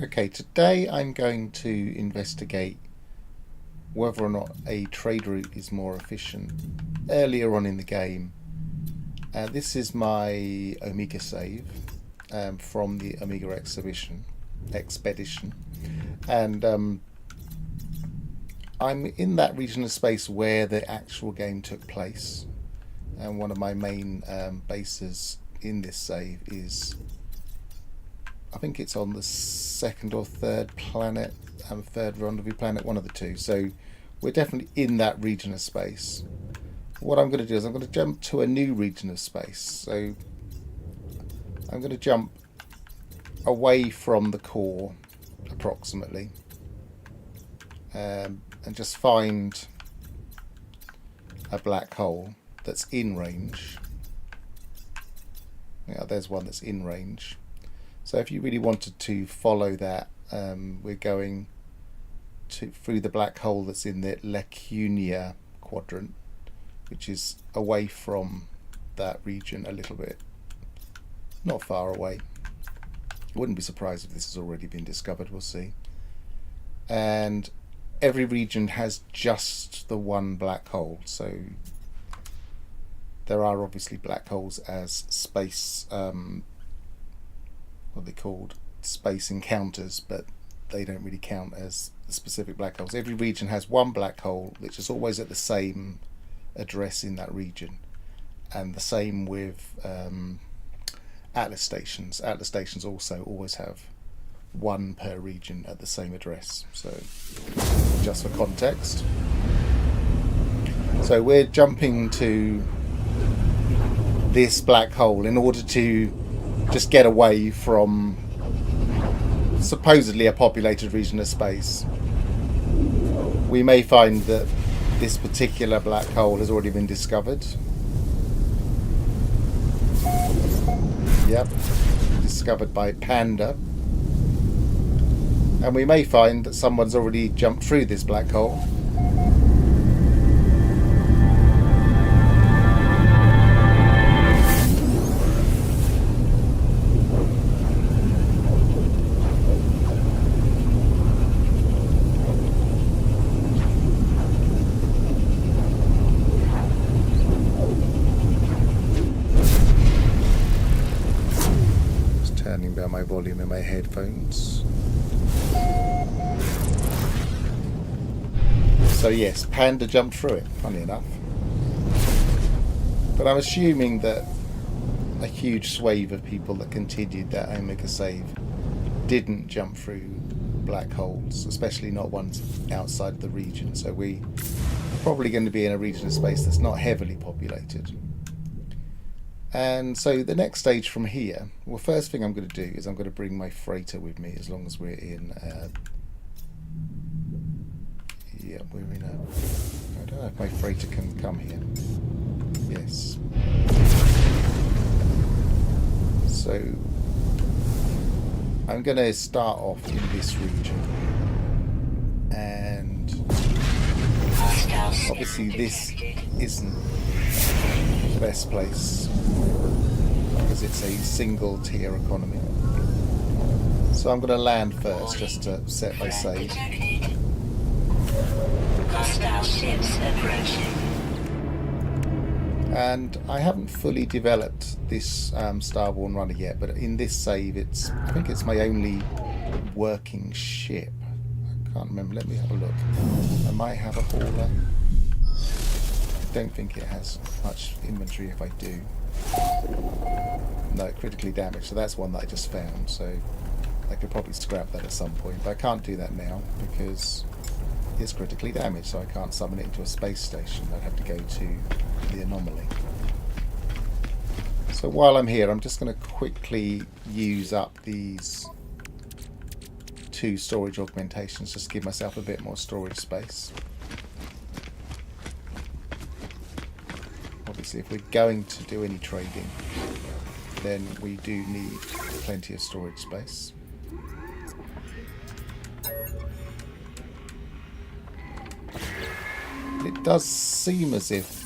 Okay, today I'm going to investigate whether or not a trade route is more efficient earlier on in the game. This is my Omega save from the Omega expedition, and I'm in that region of space where the actual game took place, and one of my main bases in this save is, I think it's on the second or third planet, third rendezvous planet, one of the two. So we're definitely in that region of space. What I'm going to do is I'm going to jump to a new region of space. So I'm going to jump away from the core, approximately, and just find a black hole that's in range. Yeah, there's one that's in range. So if you really wanted to follow that, we're going through the black hole that's in the Lacunia quadrant, which is away from that region a little bit, not far away. I wouldn't be surprised if this has already been discovered, we'll see. And every region has just the one black hole, so there are obviously black holes as space, what are they called? Space encounters, but they don't really count as specific black holes. Every region has one black hole, which is always at the same address in that region, and the same with Atlas stations. Atlas stations also always have one per region at the same address. So just for context, so we're jumping to this black hole in order to just get away from supposedly a populated region of space. We may find that this particular black hole has already been discovered. Yep, discovered by Panda. And we may find that someone's already jumped through this black hole. Turning down my volume in my headphones. So yes, Panda jumped through it, funny enough. But I'm assuming that a huge swathe of people that continued that Omega save didn't jump through black holes, especially not ones outside the region. So we are probably going to be in a region of space that's not heavily populated. And so the next stage from here, well, first thing I'm going to do is I'm going to bring my freighter with me, as long as we're in yeah, we're in a, I don't know if my freighter can come here. Yes. So I'm going to start off in this region, and obviously this isn't the best place because it's a single tier economy. So I'm going to land first just to set my save. Hostile ships approaching. And I haven't fully developed this Starborn runner yet, but in this save I think it's my only working ship. I can't remember, let me have a look. I might have a hauler. I don't think it has much inventory if I do. No, critically damaged, so that's one that I just found, so I could probably scrap that at some point, but I can't do that now because it's critically damaged, so I can't summon it into a space station. I'd have to go to the anomaly. So while I'm here, I'm just going to quickly use up these 2 storage augmentations, just to give myself a bit more storage space. Obviously, if we're going to do any trading, then we do need plenty of storage space. It does seem as if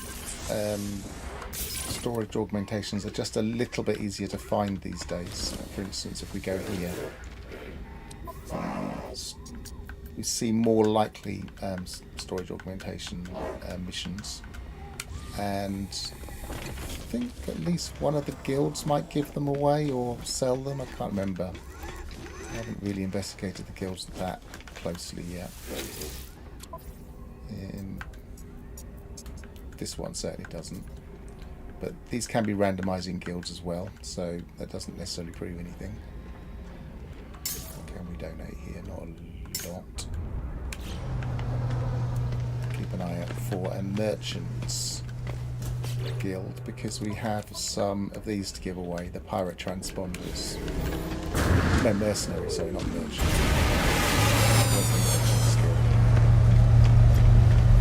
storage augmentations are just a little bit easier to find these days. For instance, if we go here, we see more likely storage augmentation missions, and I think at least one of the guilds might give them away or sell them. I can't remember. I haven't really investigated the guilds that closely yet. This one certainly doesn't. But these can be randomizing guilds as well, so that doesn't necessarily prove anything. What can we donate here? Not a lot. Keep an eye out for a merchants guild, because we have some of these to give away. The pirate transponders. No, mercenary, sorry, not merchants. There's the merchants guild.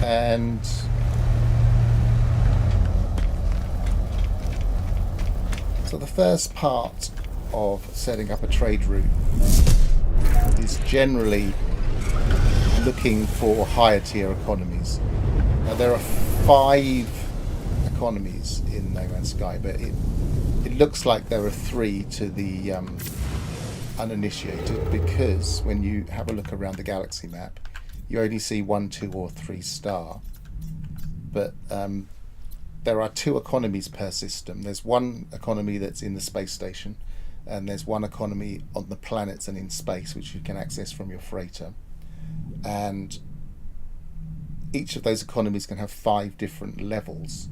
And so the first part of setting up a trade route is generally looking for higher tier economies. Now there are 5 economies in No Man's Sky, but it looks like there are 3 to the uninitiated, because when you have a look around the galaxy map, you only see 1, 2 or 3 star. But there are 2 economies per system. There's one economy that's in the space station, and there's one economy on the planets and in space, which you can access from your freighter. And each of those economies can have 5 different levels.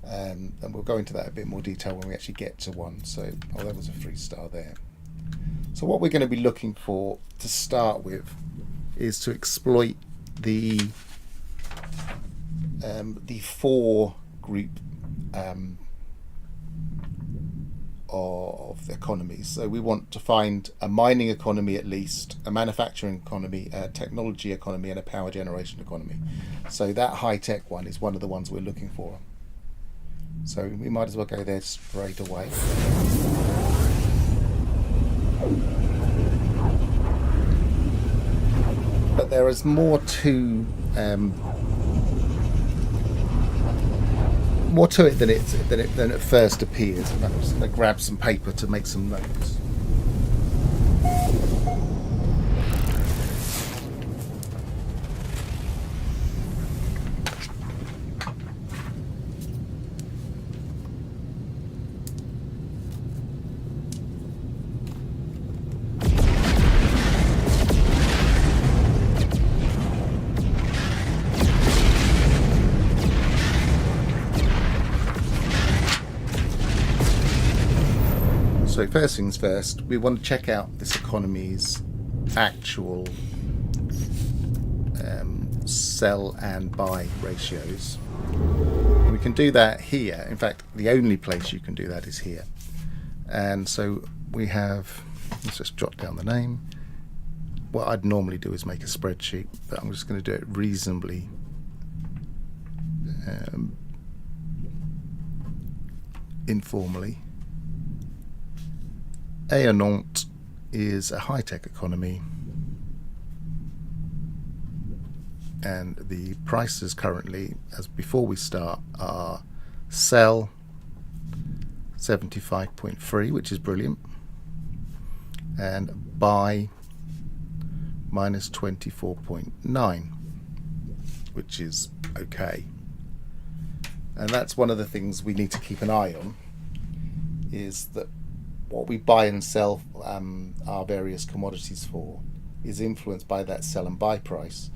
And we'll go into that in a bit more detail when we actually get to one. So, oh, there was a 3-star there. So what we're going to be looking for to start with is to exploit the 4 group of economies. So we want to find a mining economy at least, a manufacturing economy, a technology economy, and a power generation economy. So that high-tech one is one of the ones we're looking for. So we might as well go there straight away. But there is more to it than it first appears. And I'm just going to grab some paper to make some notes. So first things first, we want to check out this economy's actual sell and buy ratios. We can do that here. In fact, the only place you can do that is here. And so we have, let's just jot down the name. What I'd normally do is make a spreadsheet, but I'm just going to do it reasonably informally. Aonaunt is a high-tech economy, and the prices currently, as before we start, are sell 75.3, which is brilliant, and buy minus 24.9, which is okay. And that's one of the things we need to keep an eye on, is that what we buy and sell our various commodities for is influenced by that sell and buy price,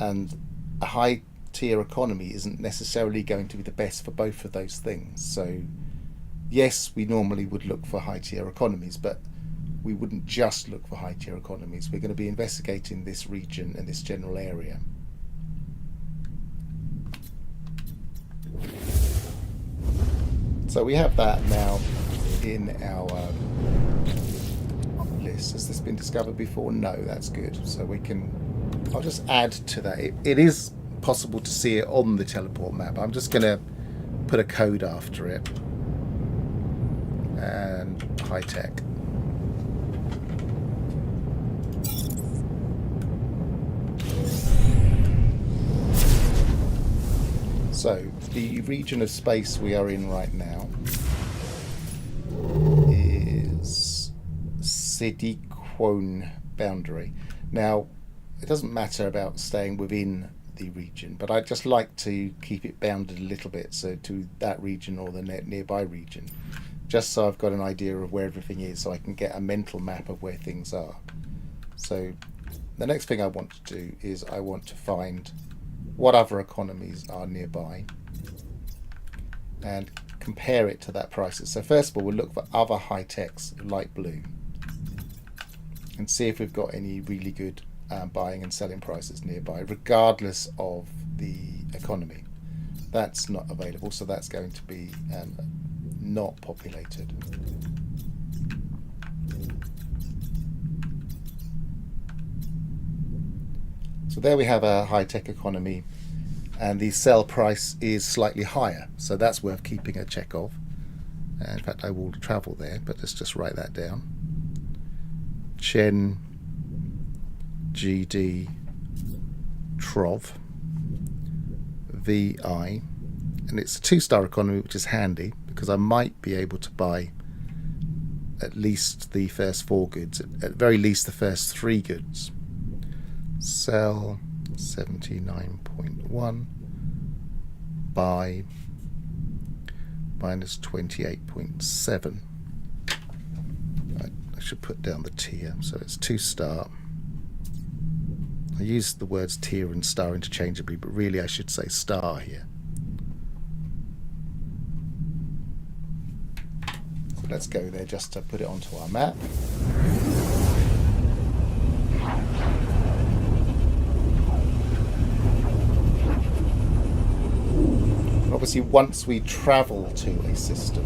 and a high tier economy isn't necessarily going to be the best for both of those things. So yes, we normally would look for high tier economies, but we wouldn't just look for high tier economies. We're going to be investigating this region and this general area. So we have that now in our list. Has this been discovered before? No, that's good. So we can, I'll just add to that. It is possible to see it on the teleport map. I'm just going to put a code after it. And high tech. So the region of space we are in right now is Sidiquone boundary. Now, it doesn't matter about staying within the region, but I just like to keep it bounded a little bit, so to that region or the nearby region, just so I've got an idea of where everything is, so I can get a mental map of where things are. So the next thing I want to do is I want to find what other economies are nearby and compare it to that prices. So first of all, we'll look for other high techs, light blue, and see if we've got any really good buying and selling prices nearby, regardless of the economy. That's not available, so that's going to be not populated. So there we have a high-tech economy, and the sell price is slightly higher, so that's worth keeping a check of. In fact, I will travel there, but let's just write that down. Chen GD Trov VI, and it's a 2-star economy, which is handy because I might be able to buy at least the first 4 goods, at very least the first 3 goods. Sell 79.1, buy minus 28.7. I should put down the tier, so it's 2-star. I use the words tier and star interchangeably, but really I should say star here. So let's go there just to put it onto our map. And obviously once we travel to a system,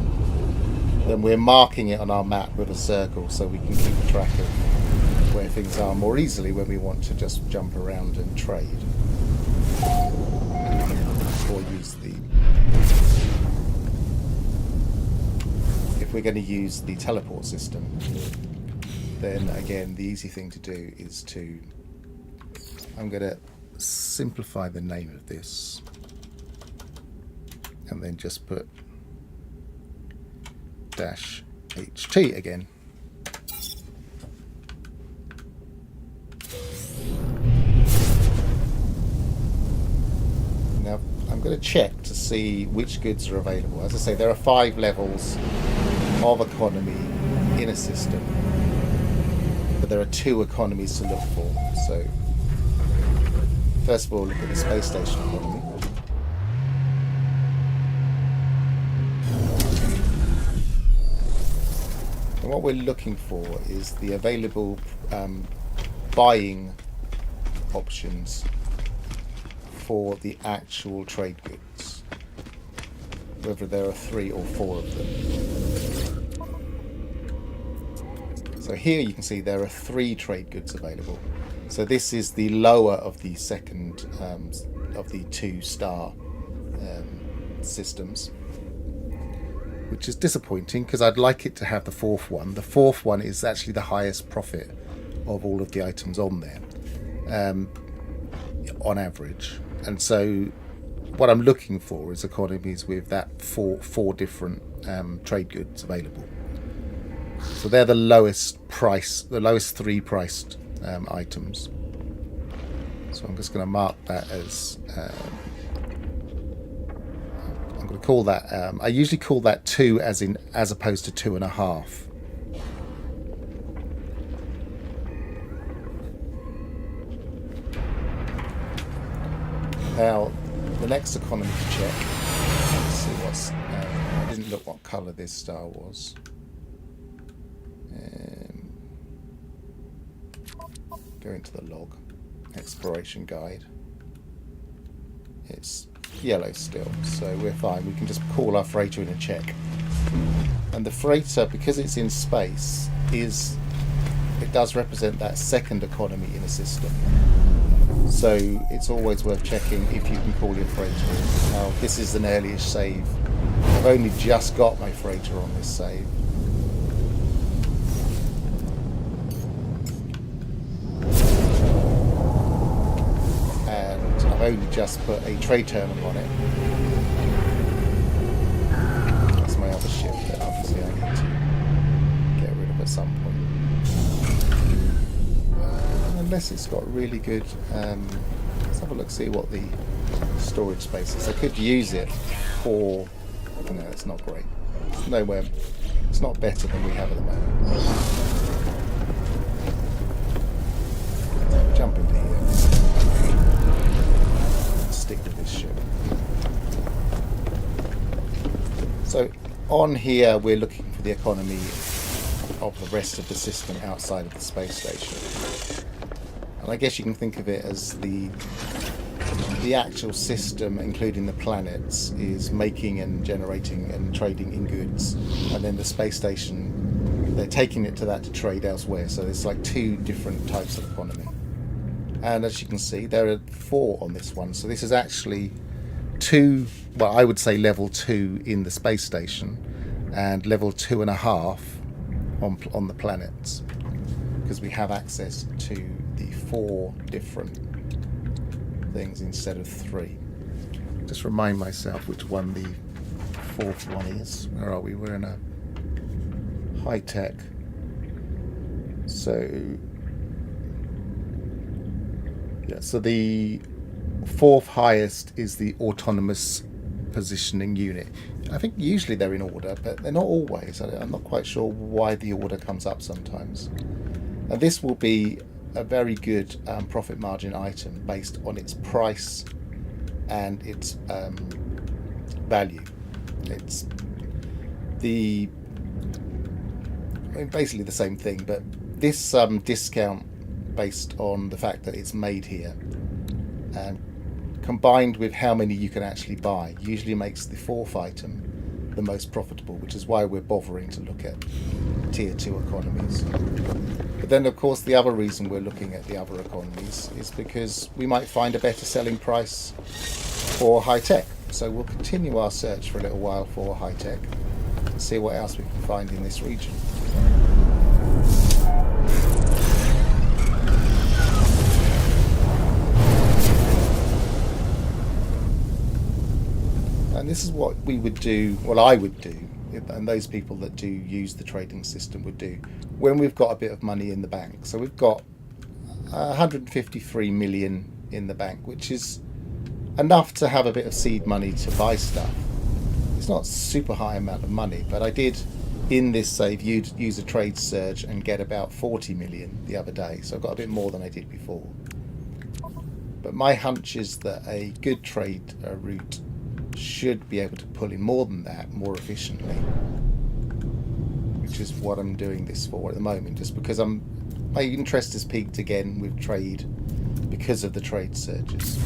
then we're marking it on our map with a circle so we can keep track of where things are more easily when we want to just jump around and trade, or use the, if we're going to use the teleport system, then again the easy thing to do is to, I'm going to simplify the name of this and then just put -HT again. Now I'm going to check to see which goods are available. As I say, there are 5 levels of economy in a system, but there are 2 economies to look for. So first of all, look at the space station economy. And what we're looking for is the available buying options for the actual trade goods, whether there are 3 or 4 of them. So here you can see there are 3 trade goods available. So this is the lower of the second of the 2-star systems, which is disappointing because I'd like it to have the 4th one. The 4th one is actually the highest profit of all of the items on there, on average. And so what I'm looking for is economies with that four different trade goods available. So they're the lowest price, the lowest 3 priced items. So I'm just going to mark that as I'm going to call that I usually call that 2 as opposed to 2.5. Now the next economy to check, let's see what's I didn't look what colour this star was. Go into the log, exploration guide. It's yellow still, so we're fine. We can just call our freighter in and check. And the freighter, because it's in space, it does represent that second economy in a system. So it's always worth checking if you can call your freighter in. Now this is an earliest save. I've only just got my freighter on this save. I've only just put a trade terminal on it. That's my other ship that obviously I need to get rid of at some point. unless it's got really good. Let's have a look, see what the storage space is. I could use it for. No, it's not great. It's nowhere. It's not better than we have at the moment. Jump into here. Stick with this ship. So on here we're looking for the economy of the rest of the system outside of the space station. And I guess you can think of it as the actual system, including the planets, is making and generating and trading in goods. And then the space station, they're taking it to that to trade elsewhere. So there's like two different types of economy. And as you can see, there are 4 on this one. So this is actually 2, well, I would say level 2 in the space station and level 2.5 on the planets, because we have access to the 4 different things instead of 3. Just remind myself which one the 4th one is. Where are we? We're in a high tech. So yeah, so the 4th highest is the autonomous positioning unit. I think usually they're in order, but they're not always. I'm not quite sure why the order comes up sometimes. And this will be a very good profit margin item based on its price and its value. It's basically the same thing, but this discount based on the fact that it's made here, combined with how many you can actually buy, usually makes the 4th item the most profitable, which is why we're bothering to look at tier 2 economies. But then of course the other reason we're looking at the other economies is because we might find a better selling price for high tech. So we'll continue our search for a little while for high tech and see what else we can find in this region. And this is what we would do, well, I would do, and those people that do use the trading system would do when we've got a bit of money in the bank. So we've got 153 million in the bank, which is enough to have a bit of seed money to buy stuff. It's not a super high amount of money, but I did in this save use a trade surge and get about 40 million the other day. So I've got a bit more than I did before. But my hunch is that a good trade route should be able to pull in more than that more efficiently, which is what I'm doing this for at the moment, just because my interest has peaked again with trade because of the trade surges.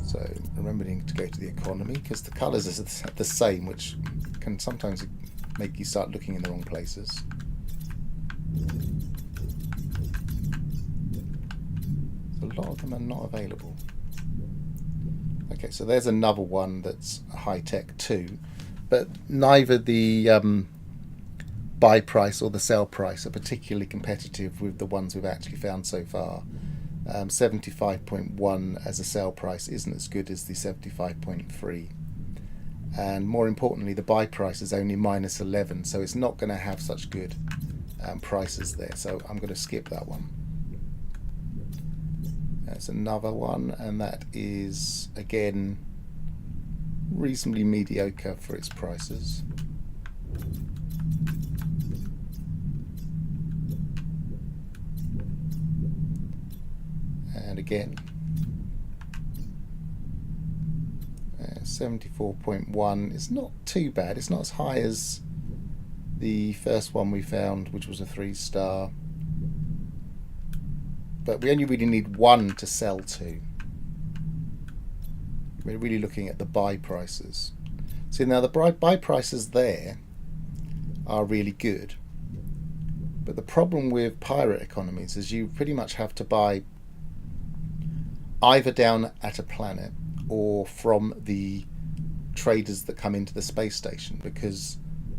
So remembering to go to the economy, because the colours are the same, which can sometimes make you start looking in the wrong places. So a lot of them are not available. Okay, so there's another one that's high tech too, but neither the buy price or the sell price are particularly competitive with the ones we've actually found so far. 75.1 as a sell price isn't as good as the 75.3, and more importantly the buy price is only -11, so it's not going to have such good prices there, so I'm going to skip that one. There's another one, and that is again reasonably mediocre for its prices. And again 74.1 is not too bad. It's not as high as the first one we found, which was a 3-star, but we only really need 1 to sell to. We're really looking at the buy prices. See, now the buy prices there are really good, but the problem with pirate economies is you pretty much have to buy either down at a planet or from the traders that come into the space station, because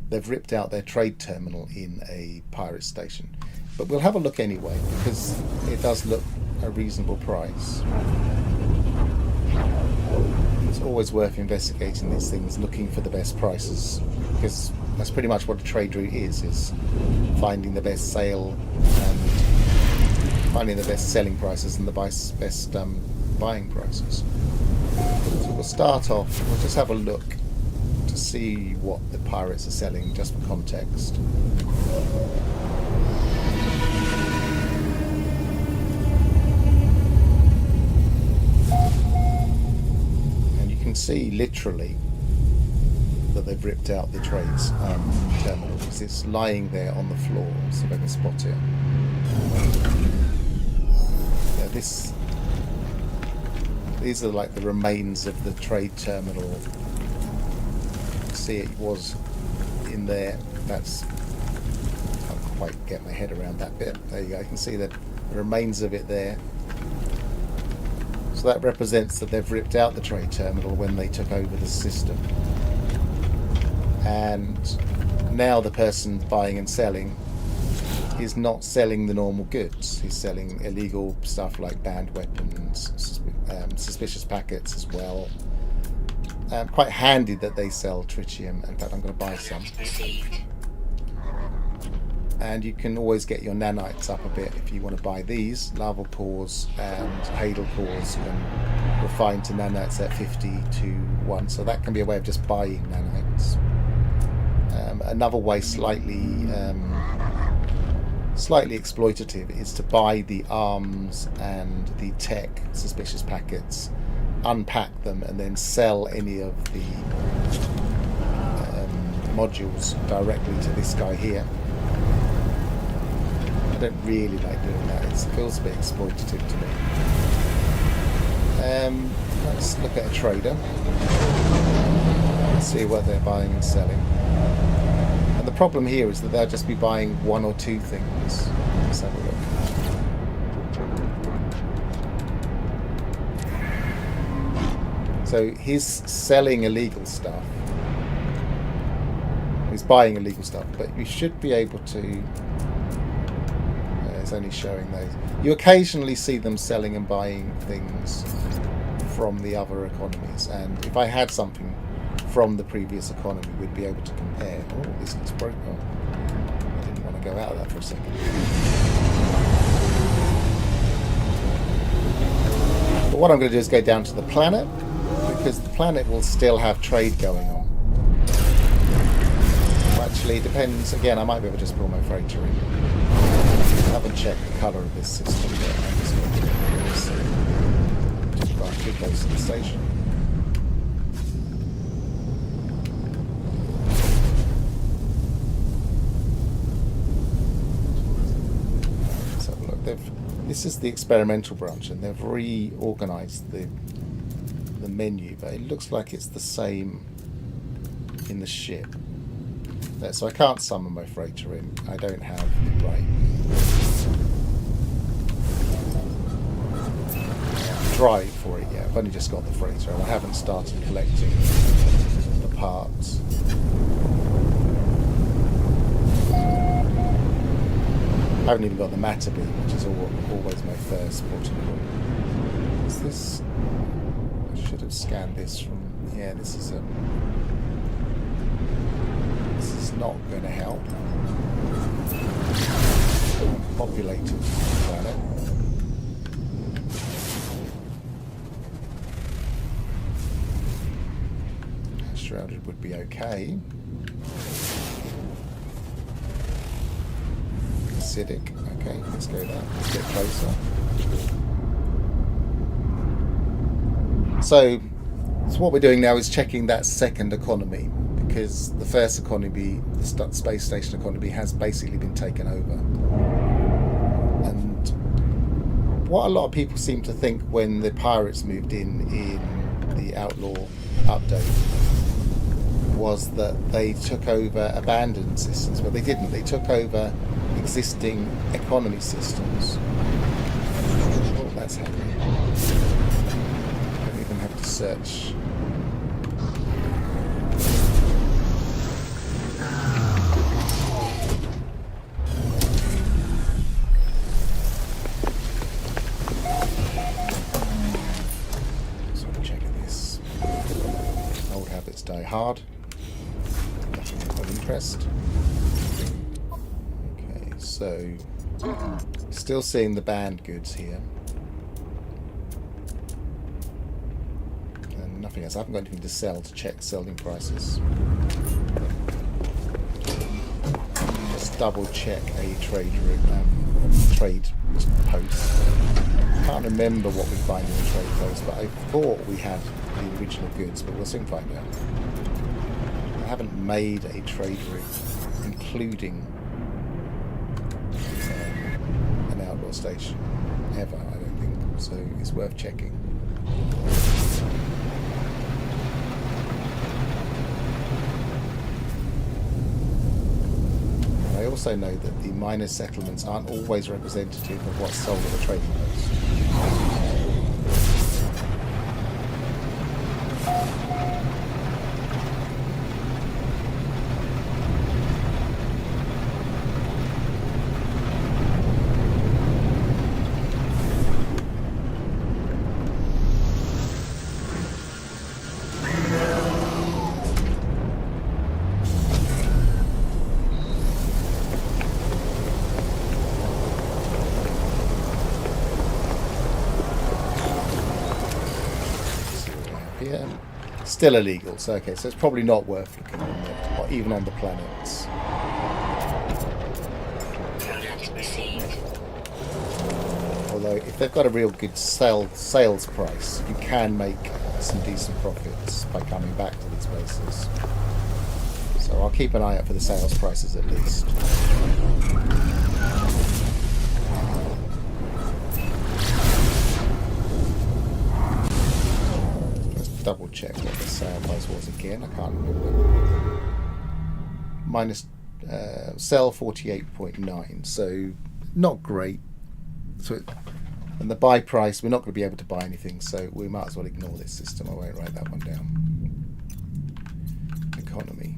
they've ripped out their trade terminal in a pirate station. But we'll have a look anyway, because it does look a reasonable price. It's always worth investigating these things, looking for the best prices because that's pretty much what a trade route is finding the best sale and finding the best selling prices and the best buying prices. So we'll start off, we'll just have a look to see what the pirates are selling, just for context. And you can see literally that they've ripped out the trades terminal, because it's lying there on the floor. See if I can spot it. Yeah, these are like the remains of the trade terminal. You can see it was in there. That's, I can't quite get my head around that bit. There you go. I can see the remains of it there. So that represents that they've ripped out the trade terminal when they took over the system. And now the person buying and selling is not selling the normal goods. He's selling illegal stuff like banned weapons, suspicious packets as well. Quite handy that they sell tritium. In fact, I'm going to buy some. And you can always get your nanites up a bit if you want to buy these. Larval cores and hadal cores can refine to nanites at 50 to 1. So that can be a way of just buying nanites. Another way, slightly exploitative, is to buy the arms and the tech suspicious packets, unpack them, and then sell any of the modules directly to this guy here. I don't really like doing that. It feels a bit exploitative to me. Let's look at a trader. Let's see what they're buying and selling. And the problem here is that they'll just be buying one or two things. Let's have a look. So he's selling illegal stuff. He's buying illegal stuff, but you should be able to... it's only showing those. You occasionally see them selling and buying things from the other economies, and if I had something from the previous economy, we'd be able to compare. Oh, this looks broken. Oh, I didn't want to go out of that for a second. But what I'm going to do is go down to the planet, because the planet will still have trade going on. Actually, it depends. Again, I might be able to just pull my freighter in. I haven't checked the colour of this system yet. I'm just going to just about too close to the station. This is the experimental branch, and they've reorganised the menu, but it looks like it's the same in the ship. So I can't summon my freighter in. I don't have the right drive for it yet. I've only just got the freighter, and I haven't started collecting the parts. I haven't even got the matter beam, which is always my first port of call. Is this... I should have scanned this from... Yeah, this is not going to help. Populated planet. Shrouded would be okay. Acidic. Okay, let's go there. Let's get closer. So what we're doing now is checking that second economy, because the first economy, the space station economy, has basically been taken over. And what a lot of people seem to think when the pirates moved in the Outlaw update was that they took over abandoned systems, but they didn't. They took over existing economy systems. Oh, that's handy. I don't even have to search. Sort of checking this. Old habits die hard. Nothing interest. Okay, so still seeing the banned goods here. And nothing else. I haven't got anything to sell to check selling prices. Just double check a trade post. I can't remember what we find in the trade post, but I thought we had the original goods, but we'll soon find out. I haven't made a trade route including an outdoor station ever, I don't think, so it's worth checking. I also know that the minor settlements aren't always representative of what's sold at the trading post. Here. Still illegal, so okay, so it's probably not worth looking on or even on the planets. Product received. Although if they've got a real good sales price, you can make some decent profits by coming back to these places. So I'll keep an eye out for the sales prices at least. Double check what the sale price was again. I can't remember. Minus sell 48.9, so not great. So and the buy price, we're not going to be able to buy anything, so we might as well ignore this system. I won't write that one down. Economy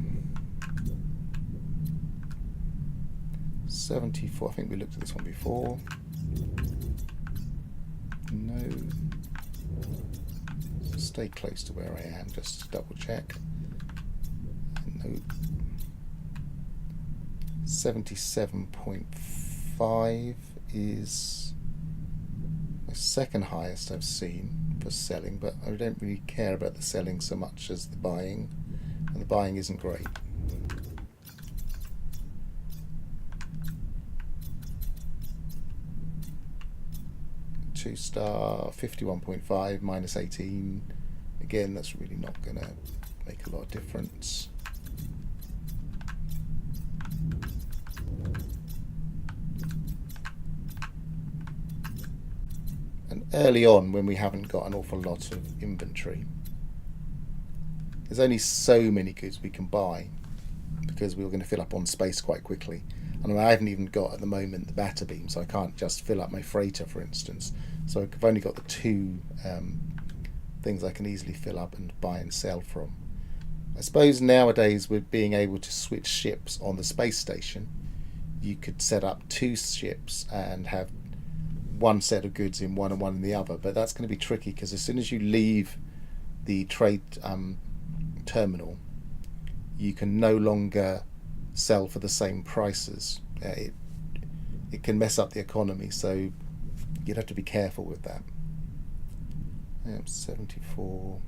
74. I think we looked at this one before. No. Stay close to where I am just to double check. No. 77.5 is my second highest I've seen for selling, but I don't really care about the selling so much as the buying, and the buying isn't great. Two-star 51.5 minus 18. Again, that's really not going to make a lot of difference. And early on, when we haven't got an awful lot of inventory, there's only so many goods we can buy because we were going to fill up on space quite quickly. And I haven't even got at the moment the batter beam, so I can't just fill up my freighter, for instance. So I've only got the two things I can easily fill up and buy and sell from. I suppose nowadays, with being able to switch ships on the space station, you could set up two ships and have one set of goods in one and one in the other. But that's going to be tricky because as soon as you leave the trade terminal, you can no longer sell for the same prices. It can mess up the economy, so you'd have to be careful with that. 74.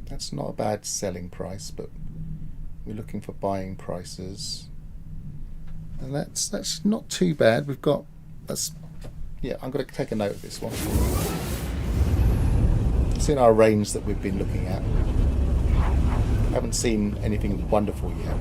That's not a bad selling price, but we're looking for buying prices, and that's not too bad. We've got yeah. I'm going to take a note of this one. It's in our range that we've been looking at. Haven't seen anything wonderful yet.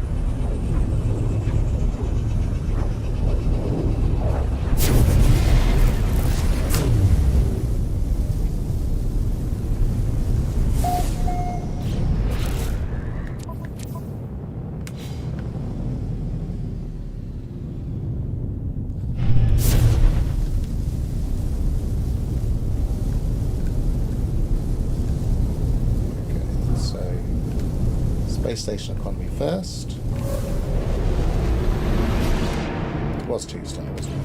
Space station economy first. It was 2-star, wasn't it?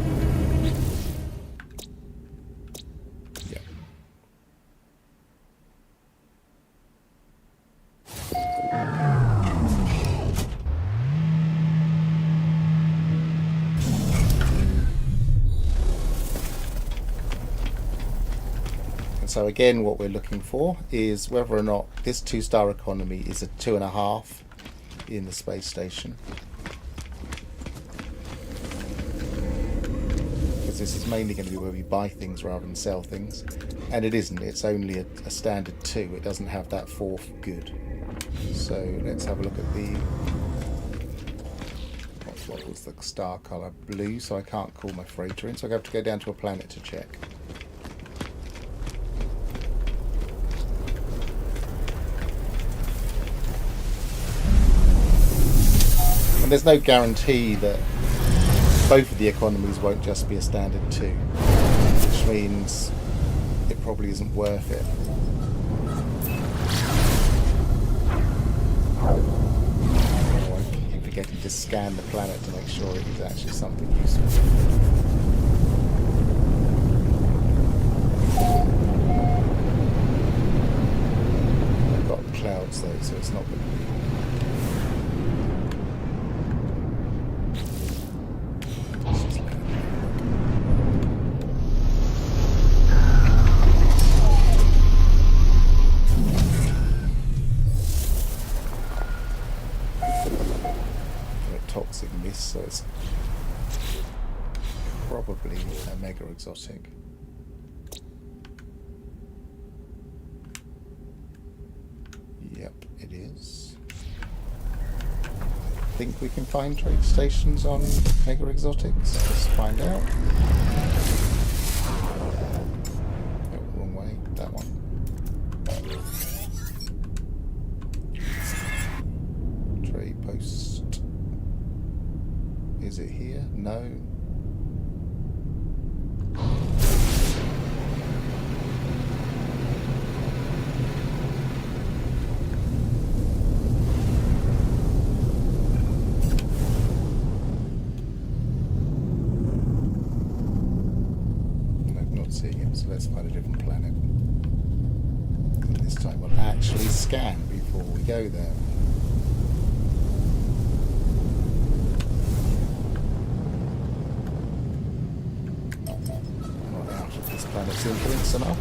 Yeah. So again, what we're looking for is whether or not this 2-star economy is a 2.5 in the space station. Because this is mainly going to be where we buy things rather than sell things. And it isn't. It's only a standard 2. It doesn't have that 4th good. So let's have a look at the... What was the star colour? Blue, so I can't call my freighter in. So I have to go down to a planet to check. And there's no guarantee that both of the economies won't just be a standard 2, which means it probably isn't worth it. I keep forgetting to scan the planet to make sure it is actually something useful. I've got clouds though, so it's not going to be... toxic mist, so it's probably a mega exotic. Yep, it is. I think we can find trade stations on mega exotics. Let's find out. Oh, wrong way. That one. Trade post. Is it here? No. I'm not seeing it, so let's find a different planet. And this time we'll actually scan before we go there. Planet's influence enough.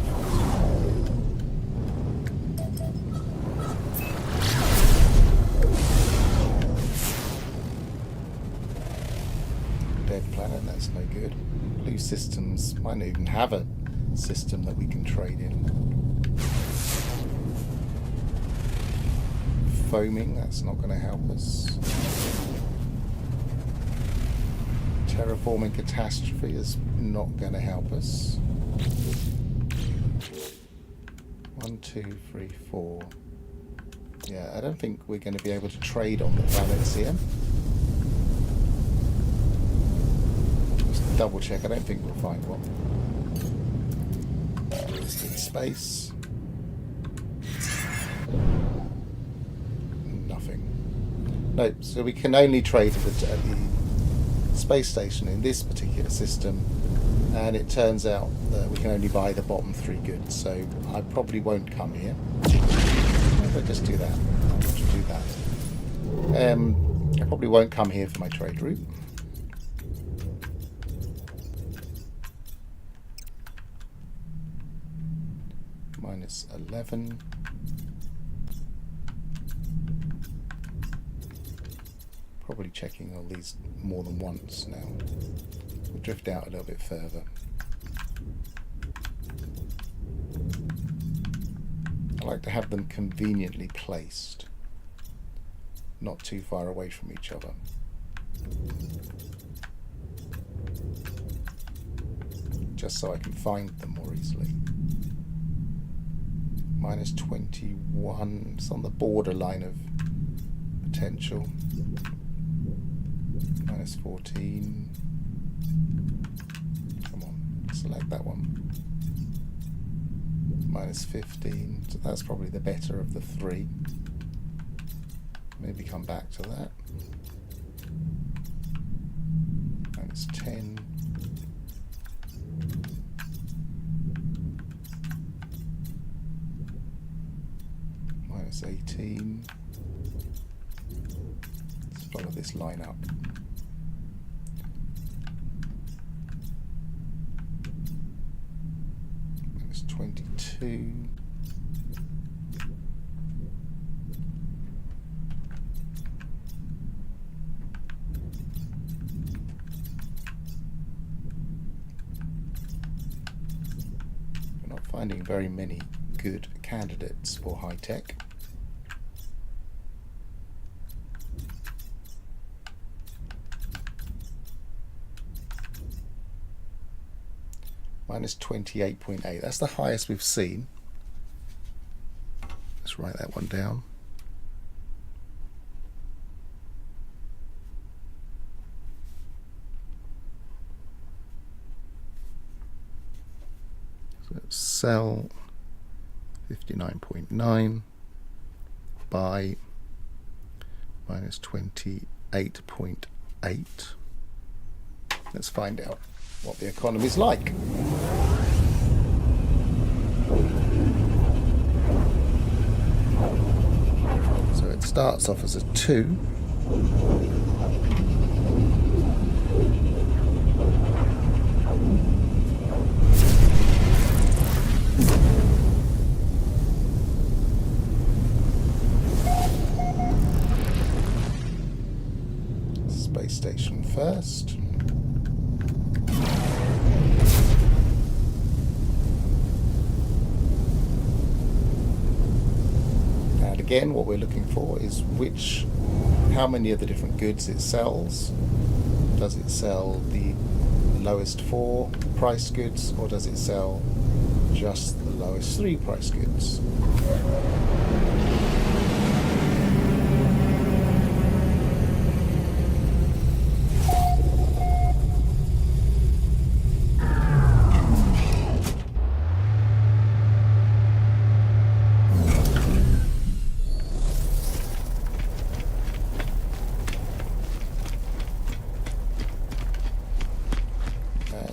Dead planet, that's no good. Blue systems might not even have a system that we can trade in. Foaming, that's not going to help us. Terraforming catastrophe is not going to help us. 1, 2, 3, 4. Yeah, I don't think we're going to be able to trade on the planets here. Just double check, I don't think we'll find one. Just in space. Nothing. No, so we can only trade at the space station in this particular system. And it turns out that we can only buy the bottom 3 goods, so I probably won't come here. If I just do that, I'll just do that. I probably won't come here for my trade route. Minus 11. Probably checking all these more than once now. We'll drift out a little bit further. I like to have them conveniently placed, not too far away from each other. Just so I can find them more easily. Minus 21, it's on the borderline of potential. Minus 14. Come on, select that one. Minus 15, so that's probably the better of the 3. Maybe come back to that. Minus 10. Minus 18. Let's follow this line up. Minus 22. We're not finding very many good candidates for high tech. Minus 28.8. That's the highest we've seen. Let's write that one down. So sell 59.9, buy minus 28.8. Let's find out what the economy is like. So it starts off as a 2. Space station first. Again, what we're looking for is how many of the different goods it sells. Does it sell the lowest 4 price goods, or does it sell just the lowest 3 price goods?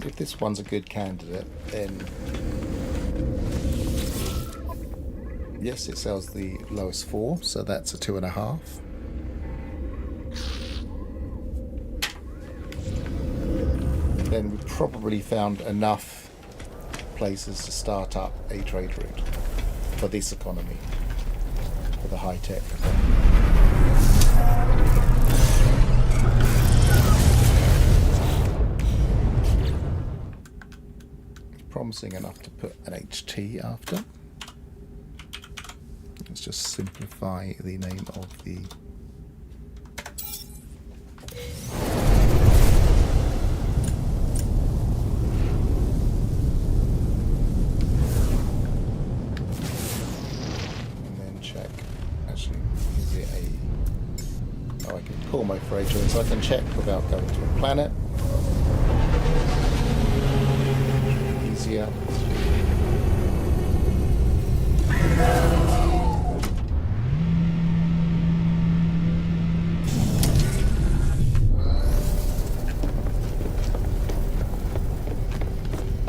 If this one's a good candidate, then yes, it sells the lowest 4, so that's a 2.5. Then we've probably found enough places to start up a trade route for this economy, for the high-tech economy. Promising enough to put an HT after. Let's just simplify the name of the and then check. Actually, is it a I can call my freight train, so I can check without going to a planet. Easier.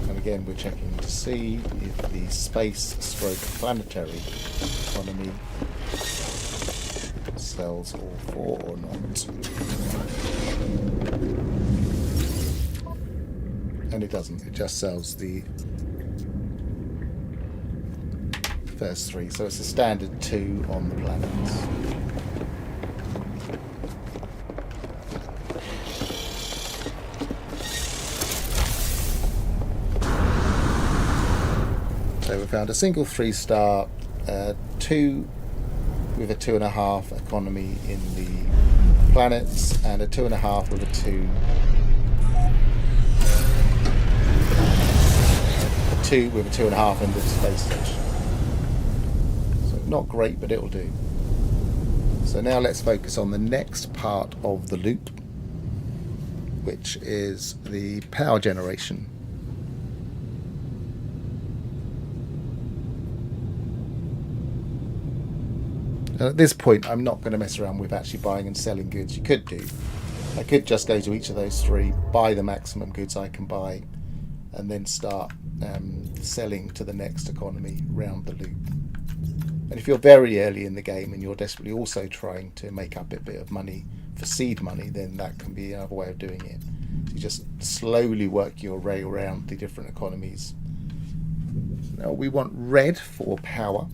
And again, we're checking to see if the space/planetary economy sells all 4 or not. And it doesn't, it just sells the first 3, so it's a standard 2 on the planets. So we found a single 3-star, 2 with a 2.5 economy in the planets, and a 2.5 with a 2. 2 with a 2.5 in the space station. So not great, but it'll do. So now let's focus on the next part of the loop, which is the power generation. And at this point, I'm not going to mess around with actually buying and selling goods. You could do. I could just go to each of those 3, buy the maximum goods I can buy, and then start selling to the next economy round the loop. And if you're very early in the game and you're desperately also trying to make up a bit of money for seed money, then that can be another way of doing it. So you just slowly work your way around the different economies. Now we want red for power.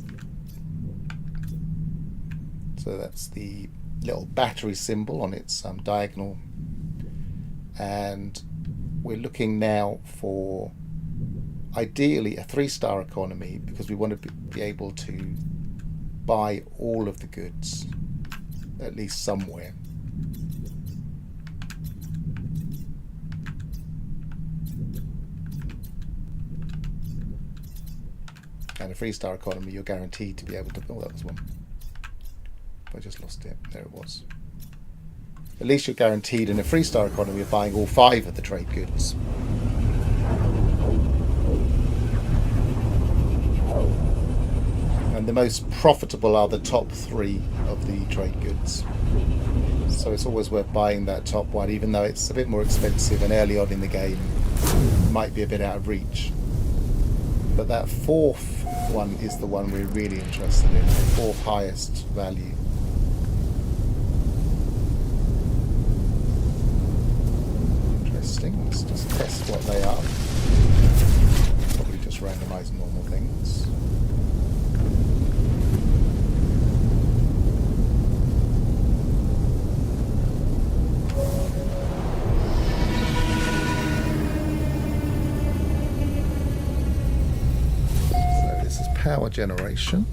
So that's the little battery symbol on its diagonal. And we're looking now for ideally a 3-star economy, because we want to be able to buy all of the goods, at least somewhere. And a 3-star economy, you're guaranteed to be able to... Oh, that was one. I just lost it. There it was. At least you're guaranteed in a 3-star economy of buying all 5 of the trade goods. And the most profitable are the top 3 of the trade goods. So it's always worth buying that top one, even though it's a bit more expensive and early on in the game might be a bit out of reach. But that 4th one is the one we're really interested in, the 4th highest value. Interesting. Let's just test what they are. Probably just randomize normal things. Power generation.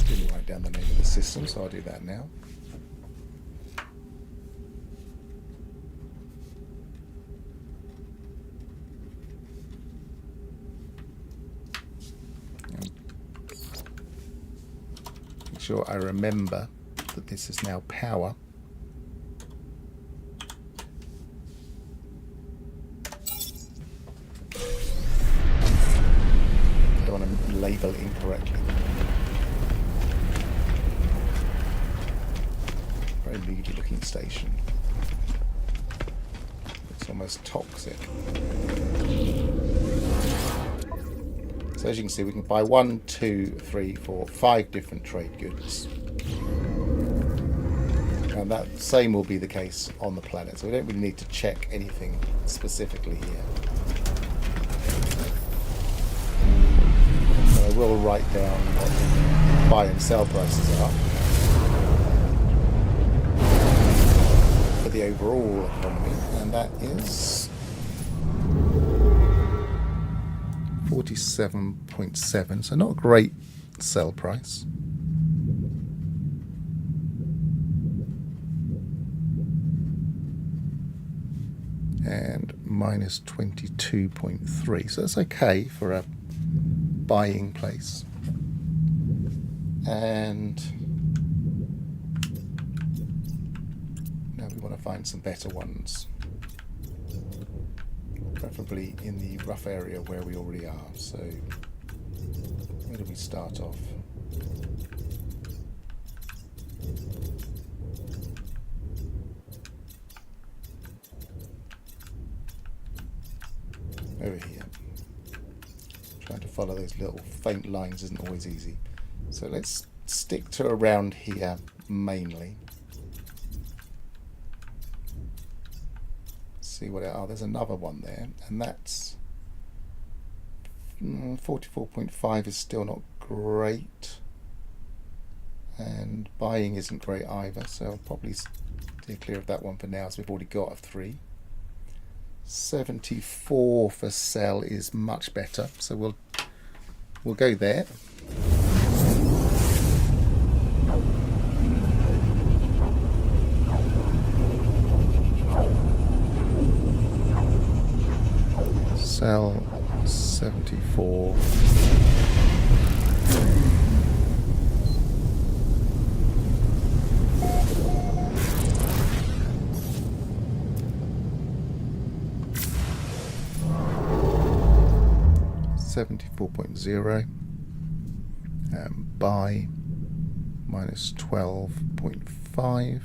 Didn't write down the name of the system, so I'll do that now. Make sure I remember that this is now power. Label incorrectly. Very moody looking station. It's almost toxic. So as you can see, we can buy 1, 2, 3, 4, 5 different trade goods. And that same will be the case on the planet. So we don't really need to check anything specifically here. I will write down what the buy and sell prices are for the overall economy, and that is 47.7, so not a great sell price. And minus 22.3, so that's okay for a buying place. And now we want to find some better ones, preferably in the rough area where we already are. So where do we start off? Over here. Trying to follow those little faint lines isn't always easy. So let's stick to around here mainly. See what there's another one there, and that's 44.5 is still not great, and buying isn't great either, so I'll probably steer clear of that one for now, so we've already got a 3. 74 for sell is much better, so we'll go there. Sell 74. $74.0. Buy minus 12.5.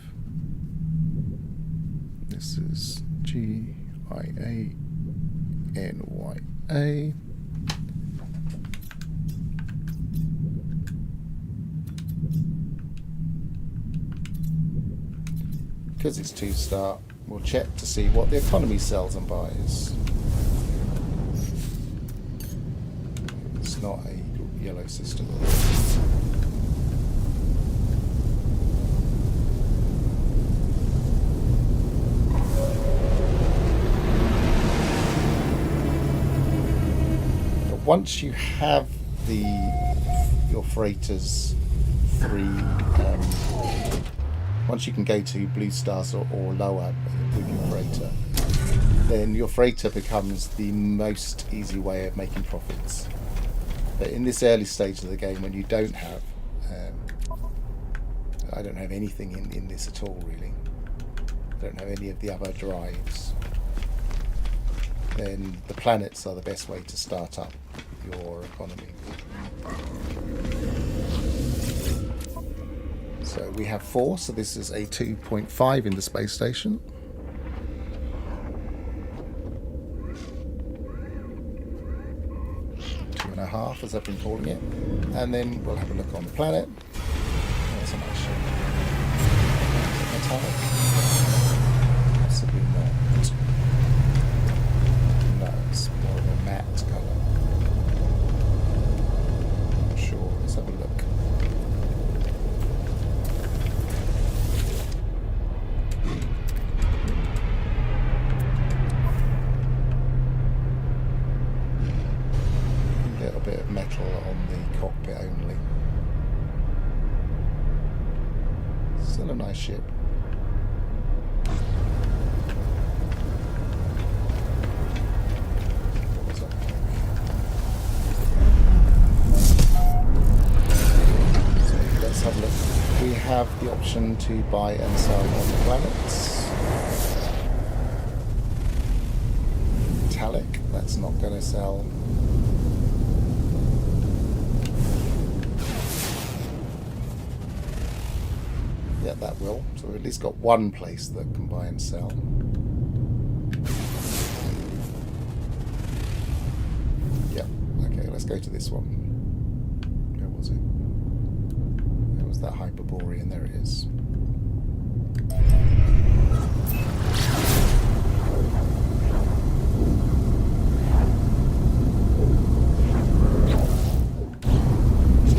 This is GIANYA. because it's 2-star, we'll check to see what the economy sells and buys. It's not a yellow system. But once you have your freighters free, once you can go to blue stars or lower with your freighter, then your freighter becomes the most easy way of making profits. But in this early stage of the game, when you don't have, I don't have anything in this at all really, I don't have any of the other drives, then the planets are the best way to start up your economy. So we have 4, so this is a 2.5 in the space station. Two and a half, as I've been calling it. And then we'll have a look on the planet. There's a nice ship. Is it metallic? Possibly not. No, it's more of a matte colour. Not sure. Let's have a look. Bit of metal on the cockpit only. Still a nice ship. What was that? So let's have a look. We have the option to buy and sell on the planets. Metallic, that's not going to sell. Yeah, that will. So we've at least got one place that can buy and sell. Yeah, okay, let's go to this one. Where was it? Where was that Hyperborean? There it is.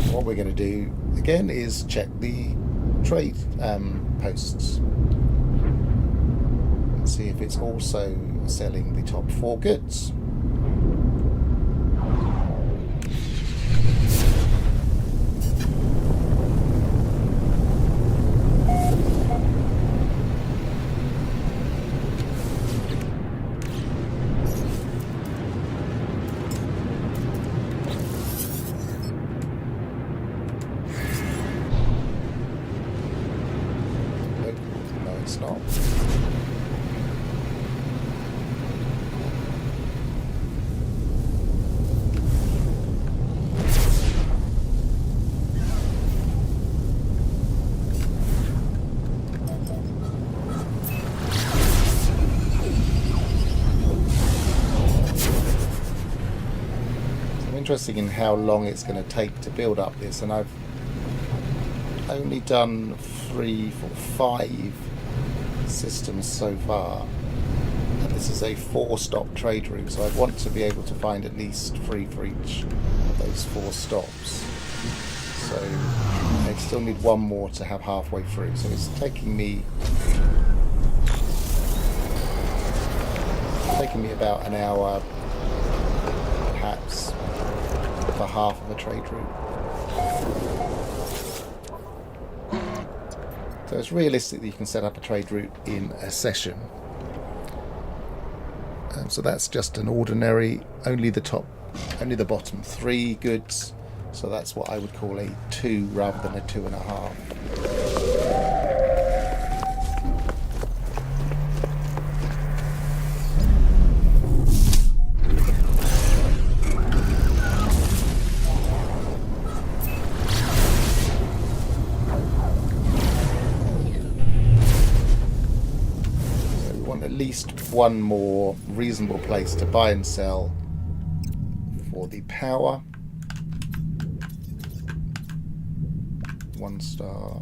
So what we're going to do again is check the trade posts and see if it's also selling the top 4 goods. It's not. I'm interested in how long it's going to take to build up this, and I've only done 3, 4, 5 systems so far, and this is a 4-stop trade route, so I'd want to be able to find at least 3 for each of those 4 stops. So I still need 1 more to have halfway through, so it's taking me about an hour perhaps for half of a trade route. So it's realistic that you can set up a trade route in a session. So that's just an ordinary, only the bottom 3 goods. So that's what I would call a 2 rather than a 2.5. At least 1 more reasonable place to buy and sell for the power. 1 star.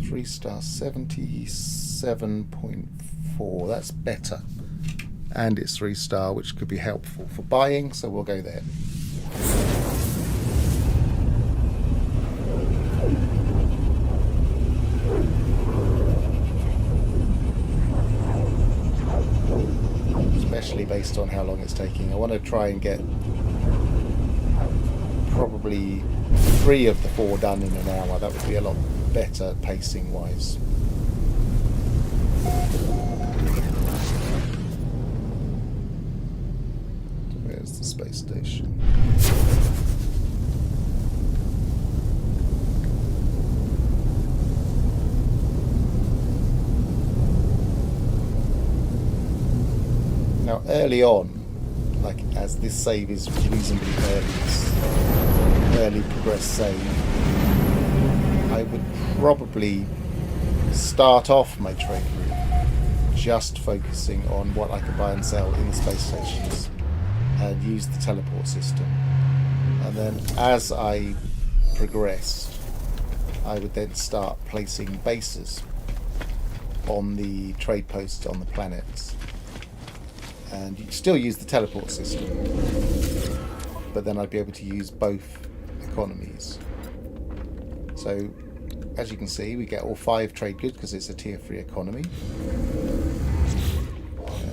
3-star 77.4. That's better. And it's 3-star, which could be helpful for buying, so we'll go there. Especially based on how long it's taking. I want to try and get probably 3 of the 4 done in an hour. That would be a lot better pacing wise. Where's the space station? Now early on, like as this save is reasonably early progress save, I would probably start off my trade route just focusing on what I could buy and sell in the space stations and use the teleport system. And then as I progressed, I would then start placing bases on the trade posts on the planets. And you still use the teleport system, but then I'd be able to use both economies. So as you can see, we get all 5 trade goods because it's a tier 3 economy.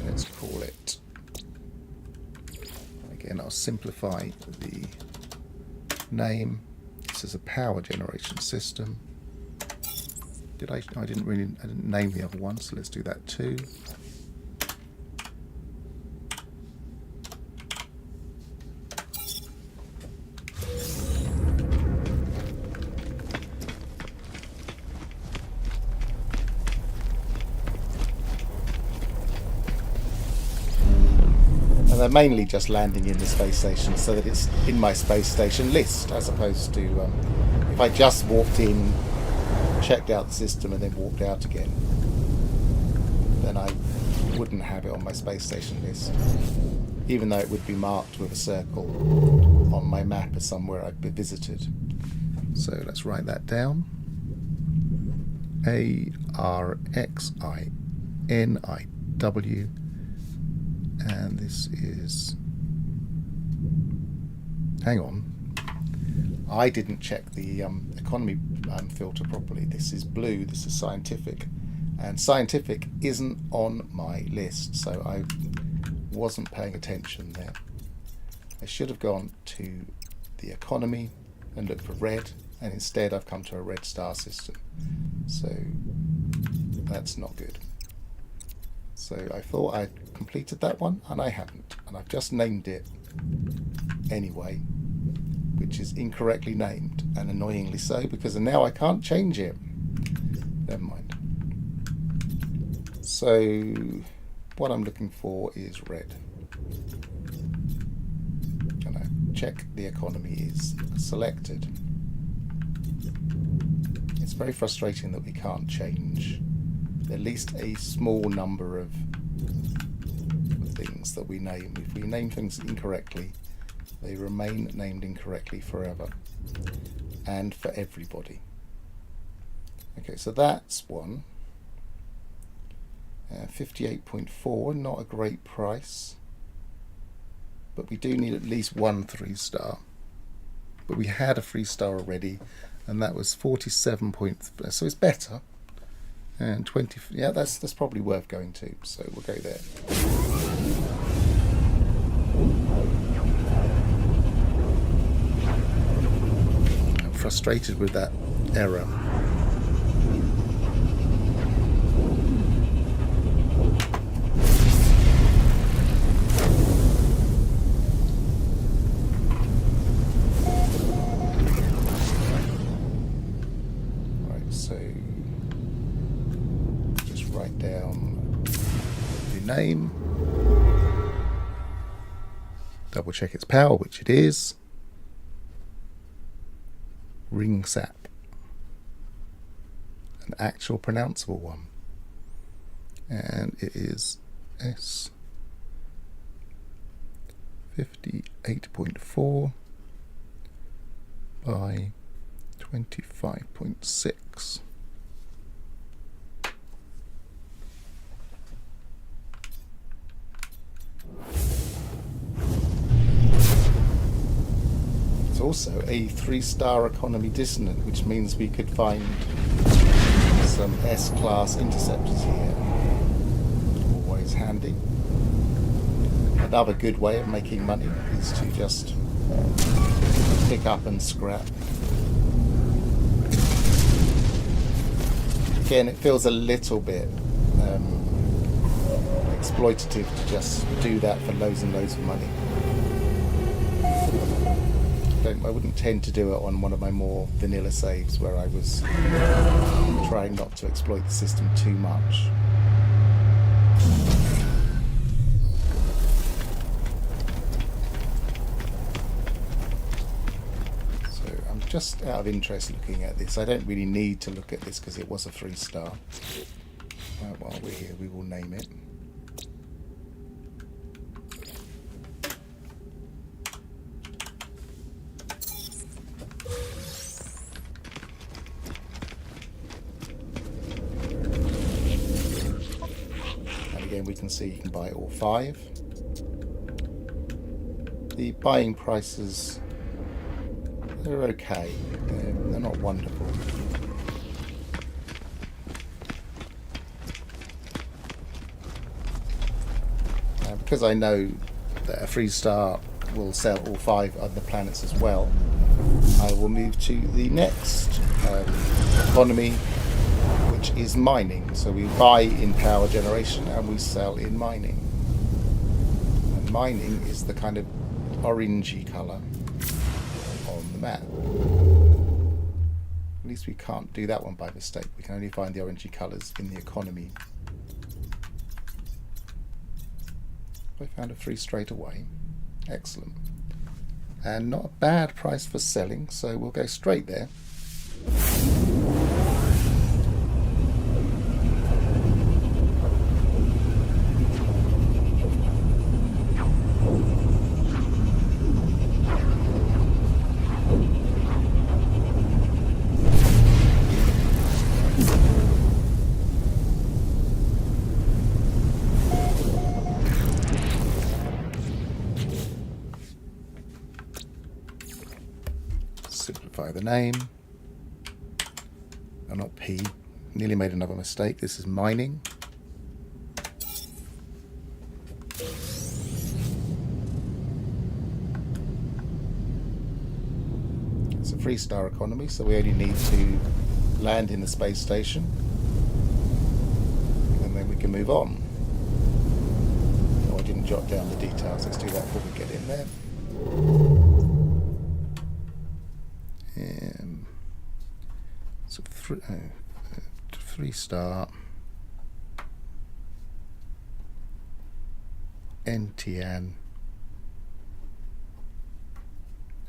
Let's call it, again I'll simplify the name. This is a power generation system. I didn't name the other one, so let's do that too. And they're mainly just landing in the space station so that it's in my space station list, as opposed to if I just walked in, checked out the system and then walked out again, then I wouldn't have it on my space station list, even though it would be marked with a circle on my map as somewhere I've visited. So let's write that down. ARXINIW. And this is, hang on, I didn't check the economy filter properly. This is blue, this is scientific, and scientific isn't on my list, so I wasn't paying attention there. I should have gone to the economy and looked for red, and instead I've come to a red star system, so that's not good. So I thought I'd completed that one, and I haven't. And I've just named it anyway, which is incorrectly named, and annoyingly so, because now I can't change it. Never mind. So what I'm looking for is red. And I check the economy is selected. It's very frustrating that we can't change at least a small number of things that we name. If we name things incorrectly, they remain named incorrectly forever and for everybody. Okay, so that's one. 58.4, not a great price, but we do need at least 1 3-star. But we had a 3-star already, and that was 47 points, so it's better. And 20, yeah, that's probably worth going to, so we'll go there. I'm frustrated with that error. Right, so write down the name, double check its power, which it is, ring sap, an actual pronounceable one, and it is S 58.4 by 25.6. also a 3-star economy dissonant, which means we could find some S-class interceptors here. Always handy. Another good way of making money is to just pick up and scrap. Again, it feels a little bit exploitative to just do that for loads and loads of money. I wouldn't tend to do it on one of my more vanilla saves where I was trying not to exploit the system too much. So I'm just out of interest looking at this. I don't really need to look at this because it was a 3-star. While we're here, we will name it. We can see you can buy all 5. The buying prices, they're okay. They're not wonderful. Because I know that a 3-star will sell all 5 other planets as well, I will move to the next economy, which is mining. So we buy in power generation and we sell in mining. And mining is the kind of orangey colour on the map. At least we can't do that one by mistake. We can only find the orangey colours in the economy. I found a 3 straight away. Excellent. And not a bad price for selling, so we'll go straight there. Simplify the name. Oh, not P. Nearly made another mistake. This is mining. It's a 3-star economy, so we only need to land in the space station. And then we can move on. Oh, I didn't jot down the details. Let's do that before we get in there. So 3-star NTN,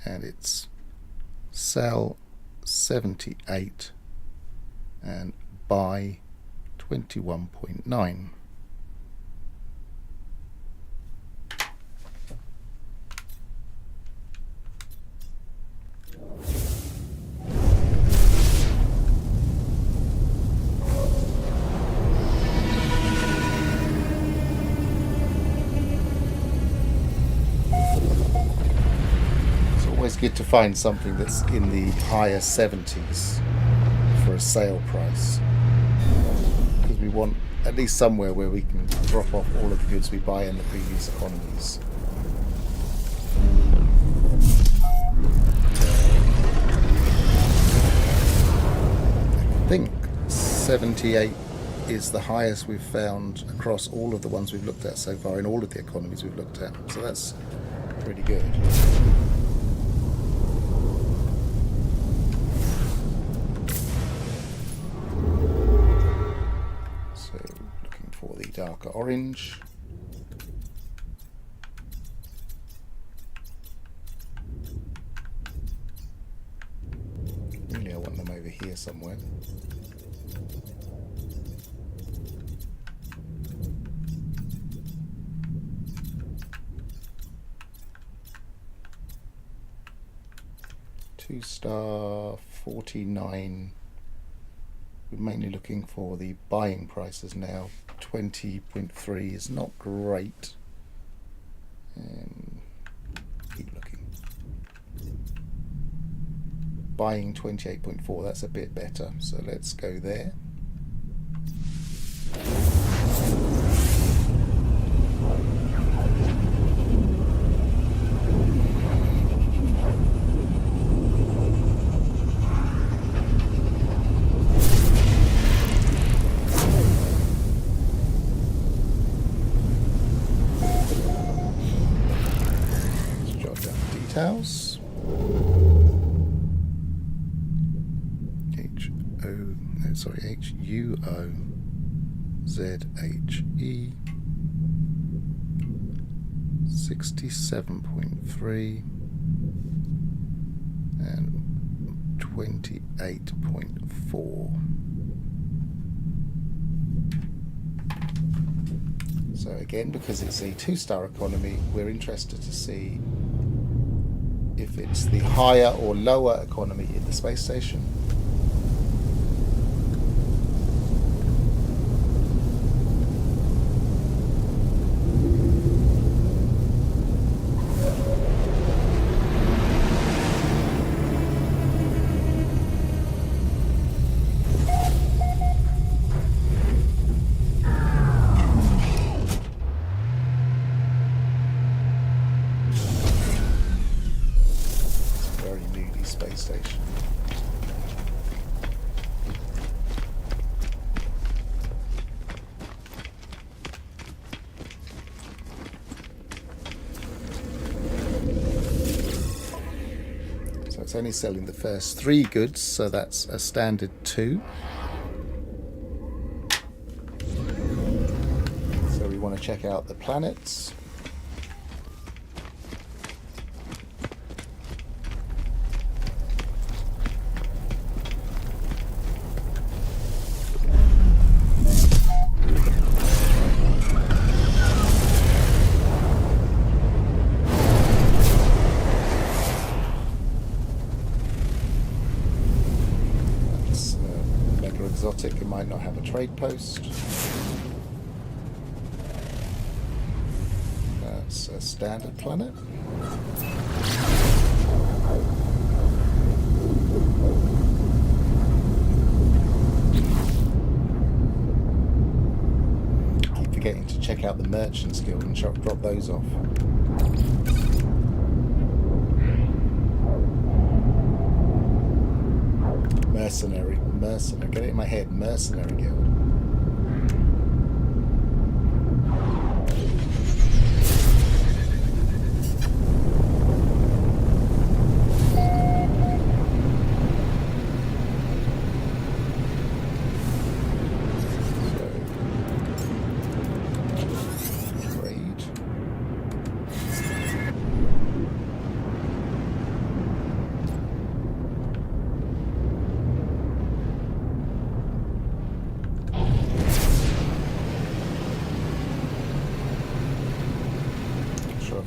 and it's sell 78 and buy 21.9. Good to find something that's in the higher 70s for a sale price, because we want at least somewhere where we can drop off all of the goods we buy in the previous economies. I think 78 is the highest we've found across all of the ones we've looked at so far in all of the economies we've looked at, so that's pretty good. Darker orange. Really, I want them over here somewhere. Two-star 49. We're mainly looking for the buying prices now. 20.3 is not great. Keep looking. buying 28.4. That's a bit better. So let's go there. Details. HUOZHE 67.3 and 28.4. So again, because it's a 2-star economy, we're interested to see if it's the higher or lower economy in the space station. Space station. So it's only selling the first 3 goods, so that's a standard 2. So we want to check out the planets. Exotic, it might not have a trade post. That's a standard planet. Keep forgetting to check out the Merchants Guild and drop those off. Mercenary, get it in my head, Mercenary Guild.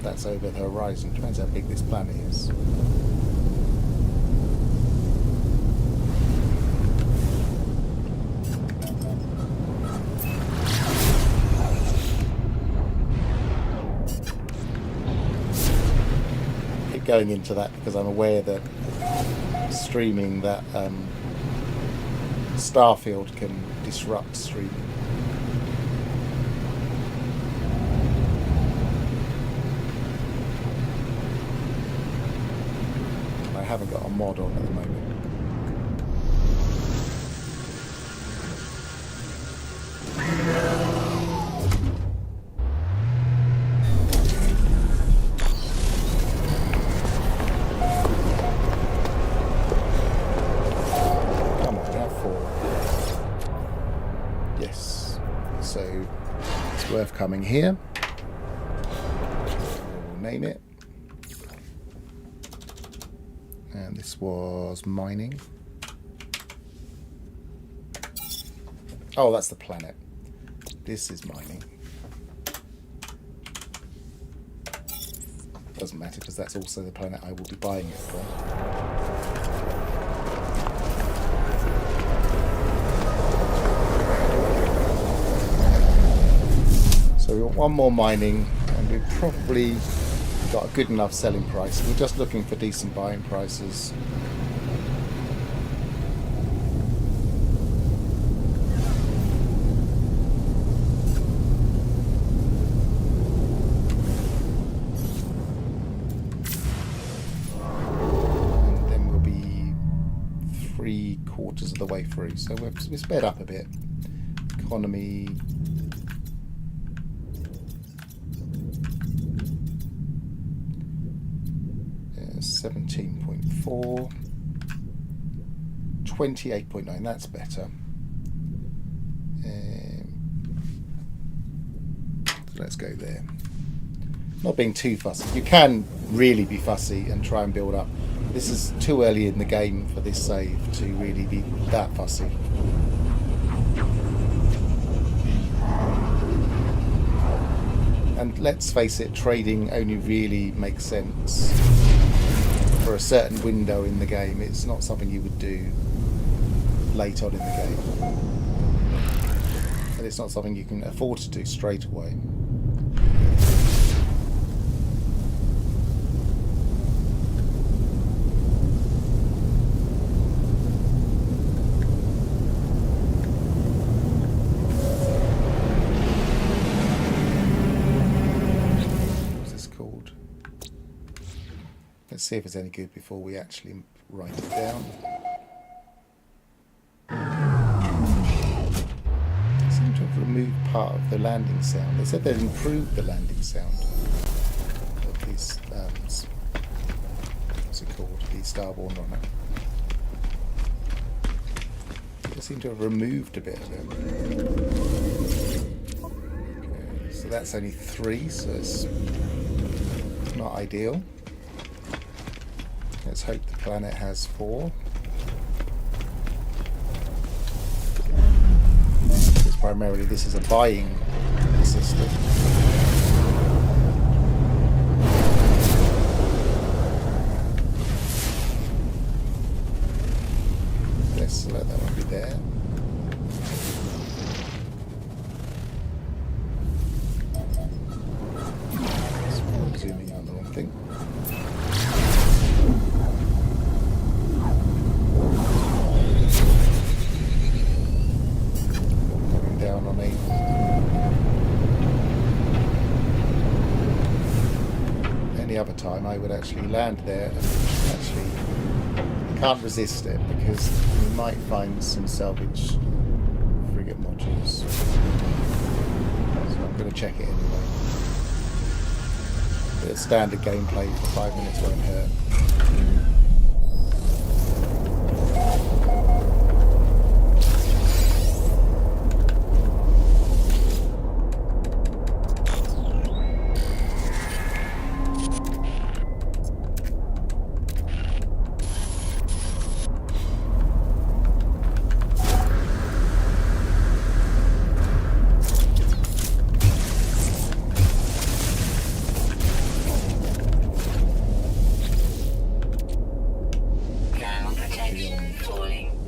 That's over the horizon. Depends how big this planet is. Keep going into that because I'm aware that streaming that Starfield can disrupt streaming. I haven't got a mod on at the moment. Come on, we have 4. Yes. So it's worth coming here. We'll name it. And this was mining. Oh, that's the planet. This is mining. Doesn't matter because that's also the planet I will be buying it from. So we want 1 more mining, and we've probably got a good enough selling price. We're just looking for decent buying prices. 3/4 of the way through, so we're sped up a bit. Economy. Yeah, 17.4. 28.9. That's better. So let's go there. Not being too fussy. You can really be fussy and try and build up. This is too early in the game for this save to really be that fussy. And let's face it, trading only really makes sense for a certain window in the game. It's not something you would do late on in the game. And it's not something you can afford to do straight away. Let's see if it's any good before we actually write it down. They seem to have removed part of the landing sound. They said they'd improved the landing sound of these, what's it called? The Starborn Runner. They seem to have removed a bit of it. Okay, so that's only 3, so it's not ideal. Let's hope the planet has 4. Because primarily this is a buying system. Let's let that one be there. So zooming out the wrong thing. Other time I would actually land there and actually can't resist it because we might find some salvage frigate modules, so I'm going to check it anyway. But standard gameplay for 5 minutes won't hurt.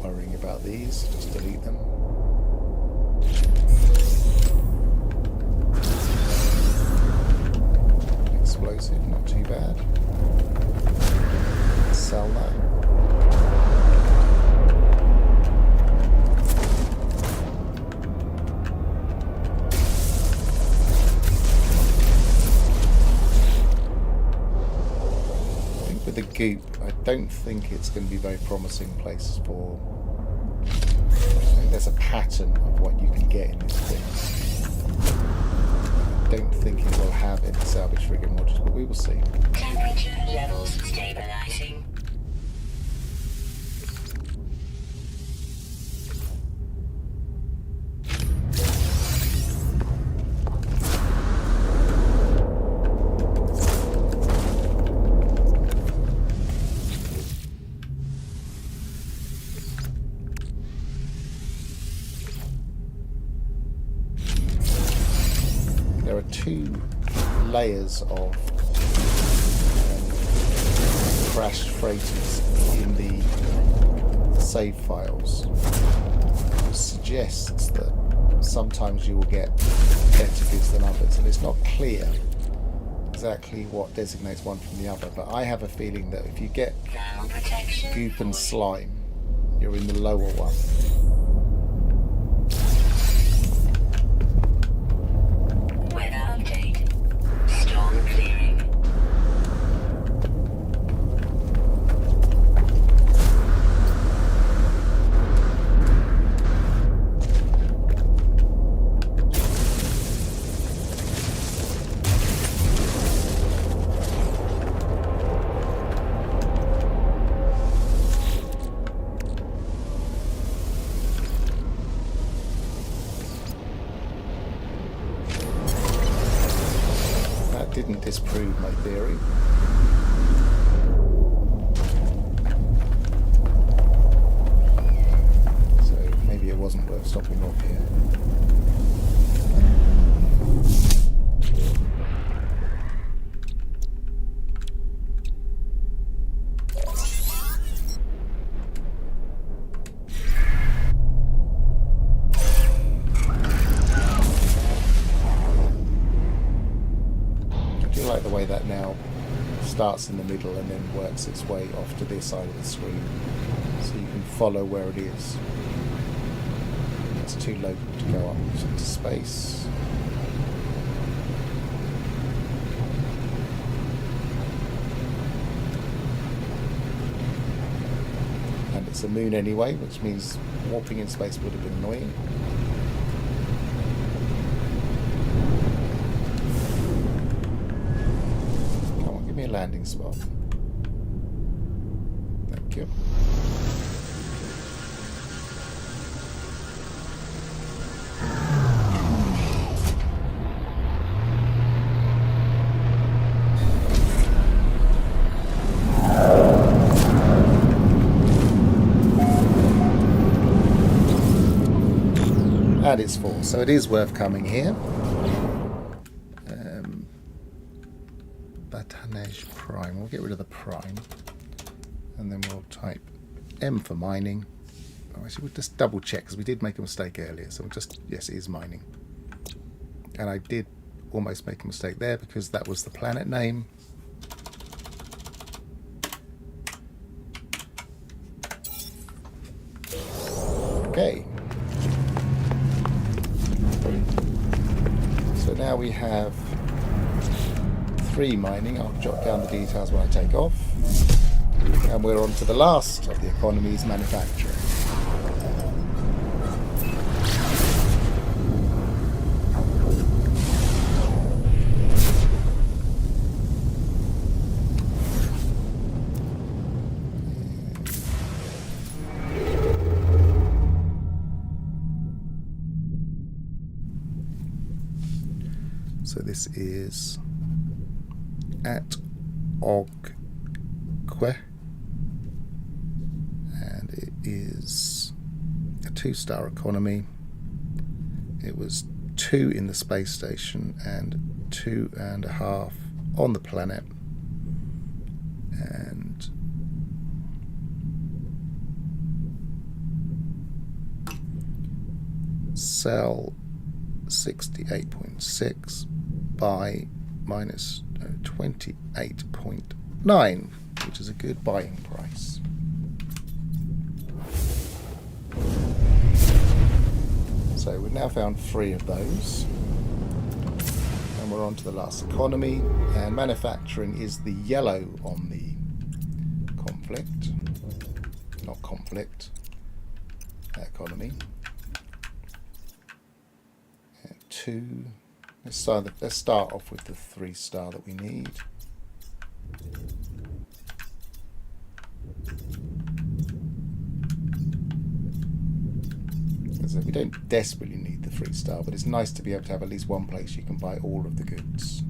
Worrying about these, just delete them. Explosive, not too bad. Sell that. With the goop, I don't think it's going to be a very promising place for. I think there's a pattern of what you can get in this thing. I don't think it will have any salvage frigate modules, but we will see. Temperature levels stabilizing. There are 2 layers of crashed freighters in the save files, which suggests that sometimes you will get better goods than others, and it's not clear exactly what designates one from the other, but I have a feeling that if you get goop and slime, you're in the lower one. starts in the middle and then works its way off to this side of the screen, so you can follow where it is. That's too local to go up into space. And it's a moon anyway, which means warping in space would have been annoying. Come on, give me a landing spot. Thank you. And it's full, so it is worth coming here. Batanej Prime. We'll get rid of the Prime, and then we'll type M for mining. Oh, actually, we'll just double check because we did make a mistake earlier. So we'll just, yes, it is mining. And I did almost make a mistake there because that was the planet name. Okay. So now we have 3 mining. I'll jot down the details when I take off. And we're on to the last of the economies, manufacturing. So this is at Ogque, and it is a 2-star economy. It was 2 in the space station and 2.5 on the planet, and cell 68.6 by minus 28.9, which is a good buying price. So we've now found 3 of those, and we're on to the last economy, and manufacturing is the yellow on the economy. 2. Let's start off with the 3-star that we need. So we don't desperately need the 3-star, but it's nice to be able to have at least one place you can buy all of the goods.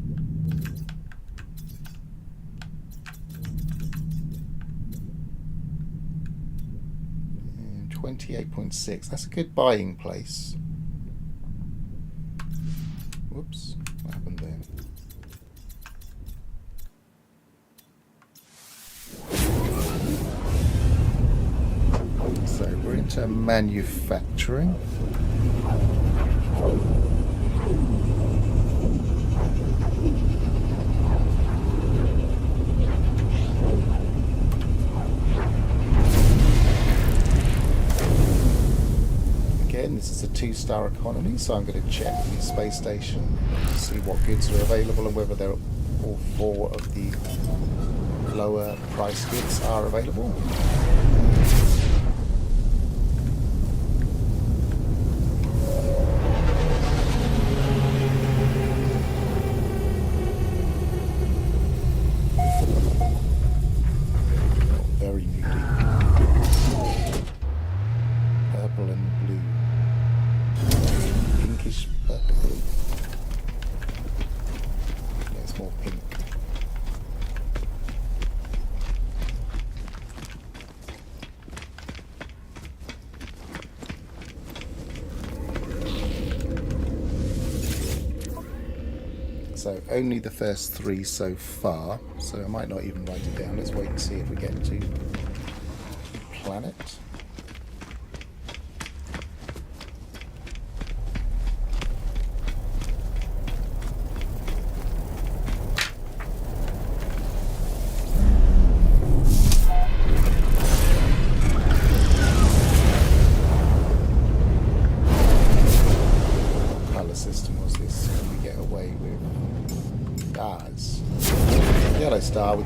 And 28.6. That's a good buying place. Whoops, what happened there? So we're into manufacturing. Again, this is a 2-star economy, so I'm going to check the space station to see what goods are available and whether they're all 4 of the lower price goods are available. Very moody. Purple and blue. Pinkish purple blue. Yeah, it's more pink. So only the first 3 so far, so I might not even write it down. Let's wait and see if we get to planet.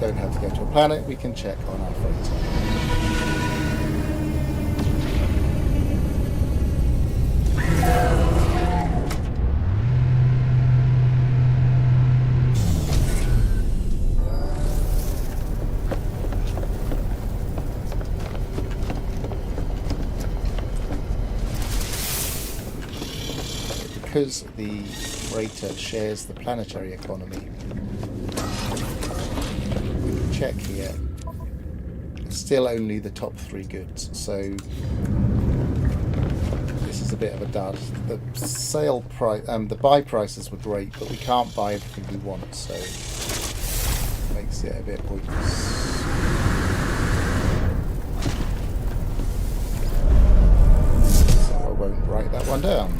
don't have to go to a planet, we can check on our freighter. Because the freighter shares the planetary economy, check here, it's still only the top 3 goods, so this is a bit of a dud. The sale price, the buy prices were great, but we can't buy everything we want, so it makes it a bit pointless. So I won't write that one down.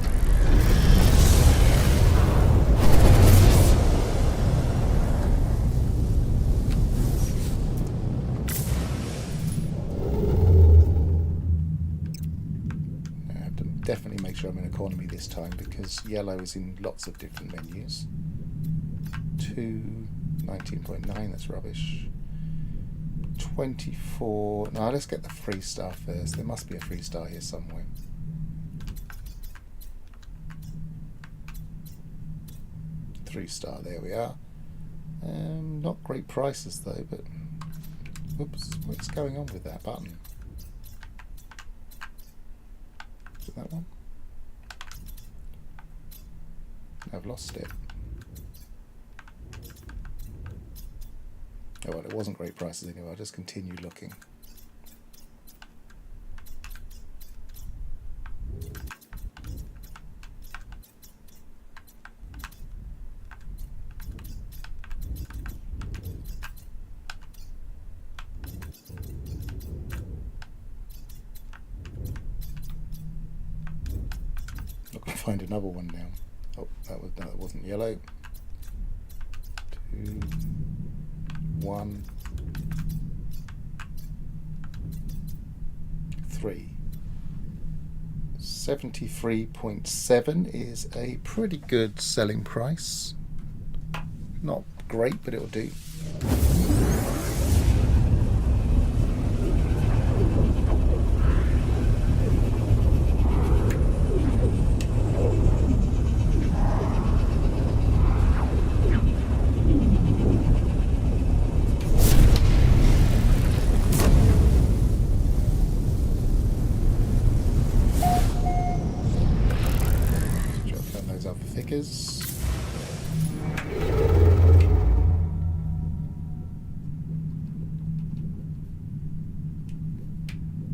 Definitely make sure I'm in economy this time, because yellow is in lots of different menus. 19.9, that's rubbish. 24. No, let's get the 3-star first. There must be a 3-star here somewhere. Three-star, there we are. Not great prices though, but whoops, what's going on with that button? That one? I've lost it. Oh well, it wasn't great prices anyway. I'll just continue looking. Find another one now. Oh, that wasn't yellow. 2, 1, 3. 73.7 is a pretty good selling price. Not great, but it'll do. Figures.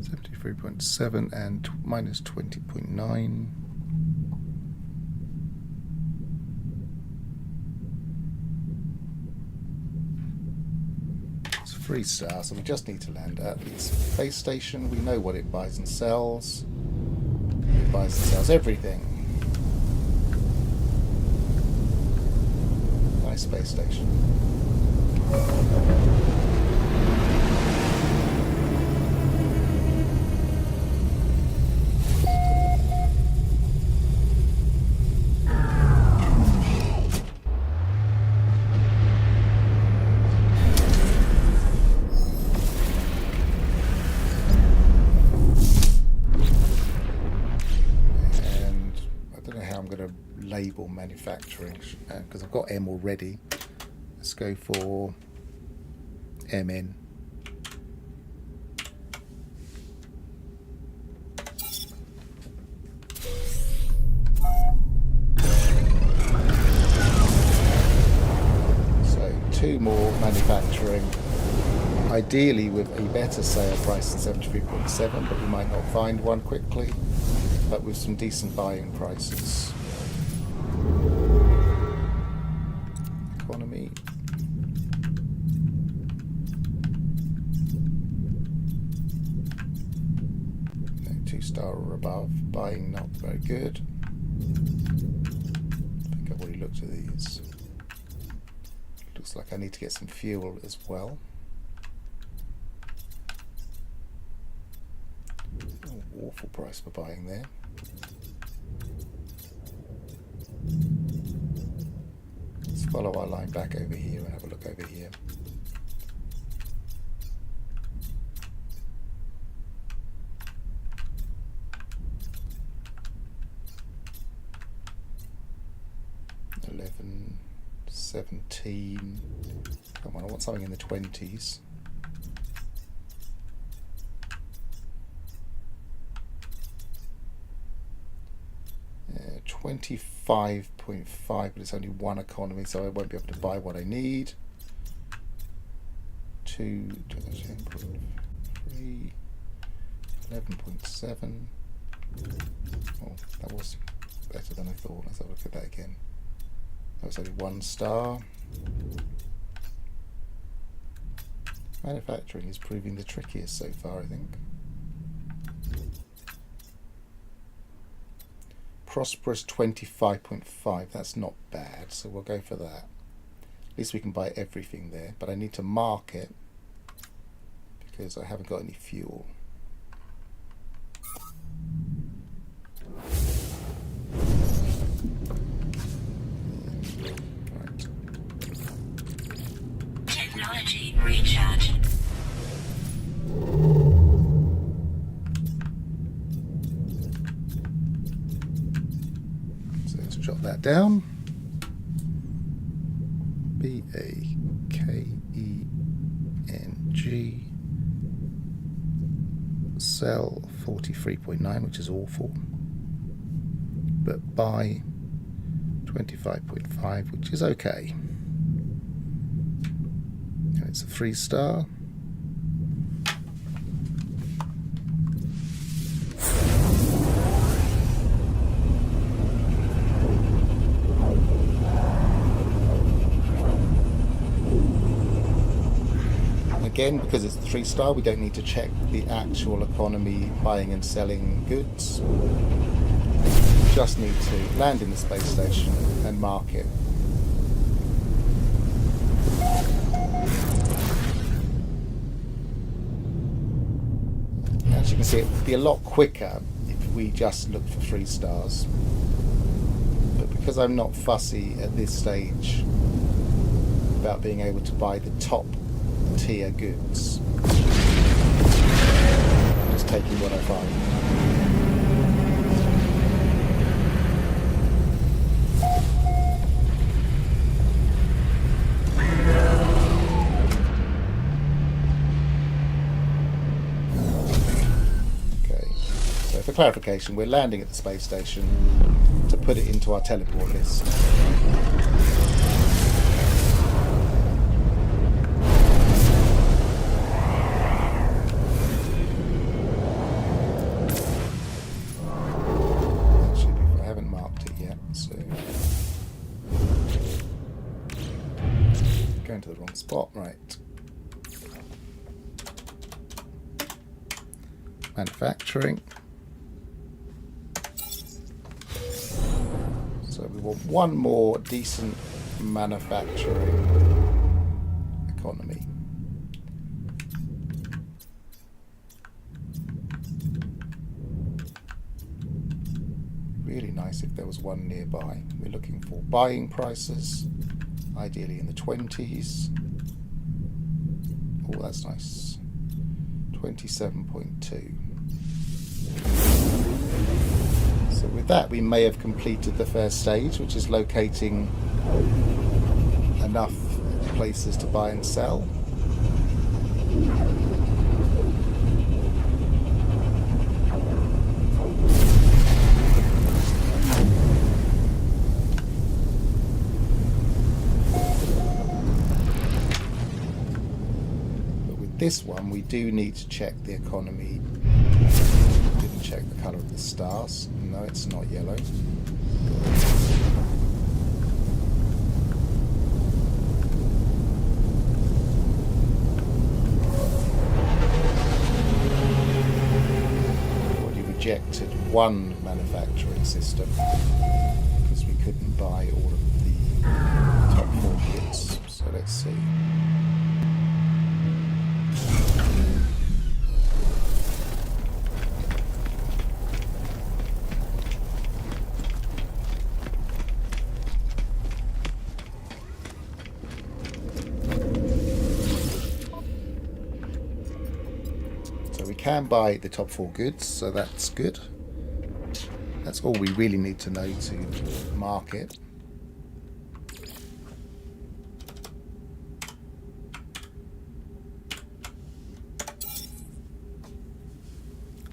$73.7 and minus 20.9. It's 3-star, so we just need to land at its base station. We know what it buys and sells. It buys and sells everything. Space station. And I don't know how I'm going to label manufacturing, because I've got M already. Let's go for MN. So 2 more manufacturing, ideally with a better sale price than 73.7, but we might not find one quickly, but with some decent buying prices. Economy. 2-star or above. Buying not very good. I think I've already looked at these. Looks like I need to get some fuel as well. Oh, awful price for buying there. Let's follow our line back over here and have a look over here. 17. Come on, I want something in the 20s. 25.5, but it's only one economy, so I won't be able to buy what I need. 2, 10.3, 11.7. Oh, that was better than I thought. Let's have a look at that again. That was only 1 star. Manufacturing is proving the trickiest so far, I think. Prosperous 25.5, that's not bad, so we'll go for that. At least we can buy everything there, but I need to mark it because I haven't got any fuel. Right. Technology recharge. Jot that down. BAKENG. Sell 43.9, which is awful. But buy 25.5, which is okay. And it's a 3-star. Again, because it's a 3-star, we don't need to check the actual economy buying and selling goods. We just need to land in the space station and mark it. As you can see, it would be a lot quicker if we just looked for 3 stars. But because I'm not fussy at this stage about being able to buy the top tier goods, I'm just taking what I find. Okay, so for clarification, we're landing at the space station to put it into our teleport list. To the wrong spot, right. Manufacturing. So we want one more decent manufacturing economy. Really nice if there was one nearby. We're looking for buying prices. Ideally in the 20s. Oh, that's nice. 27.2. So with that, we may have completed the first stage, which is locating enough places to buy and sell. This one, we do need to check the economy. Didn't check the colour of the stars. No, it's not yellow. We already rejected one manufacturing system because we couldn't buy all of the top 4 goods. So let's see. Can buy the top 4 goods, so that's good. That's all we really need to know to mark it.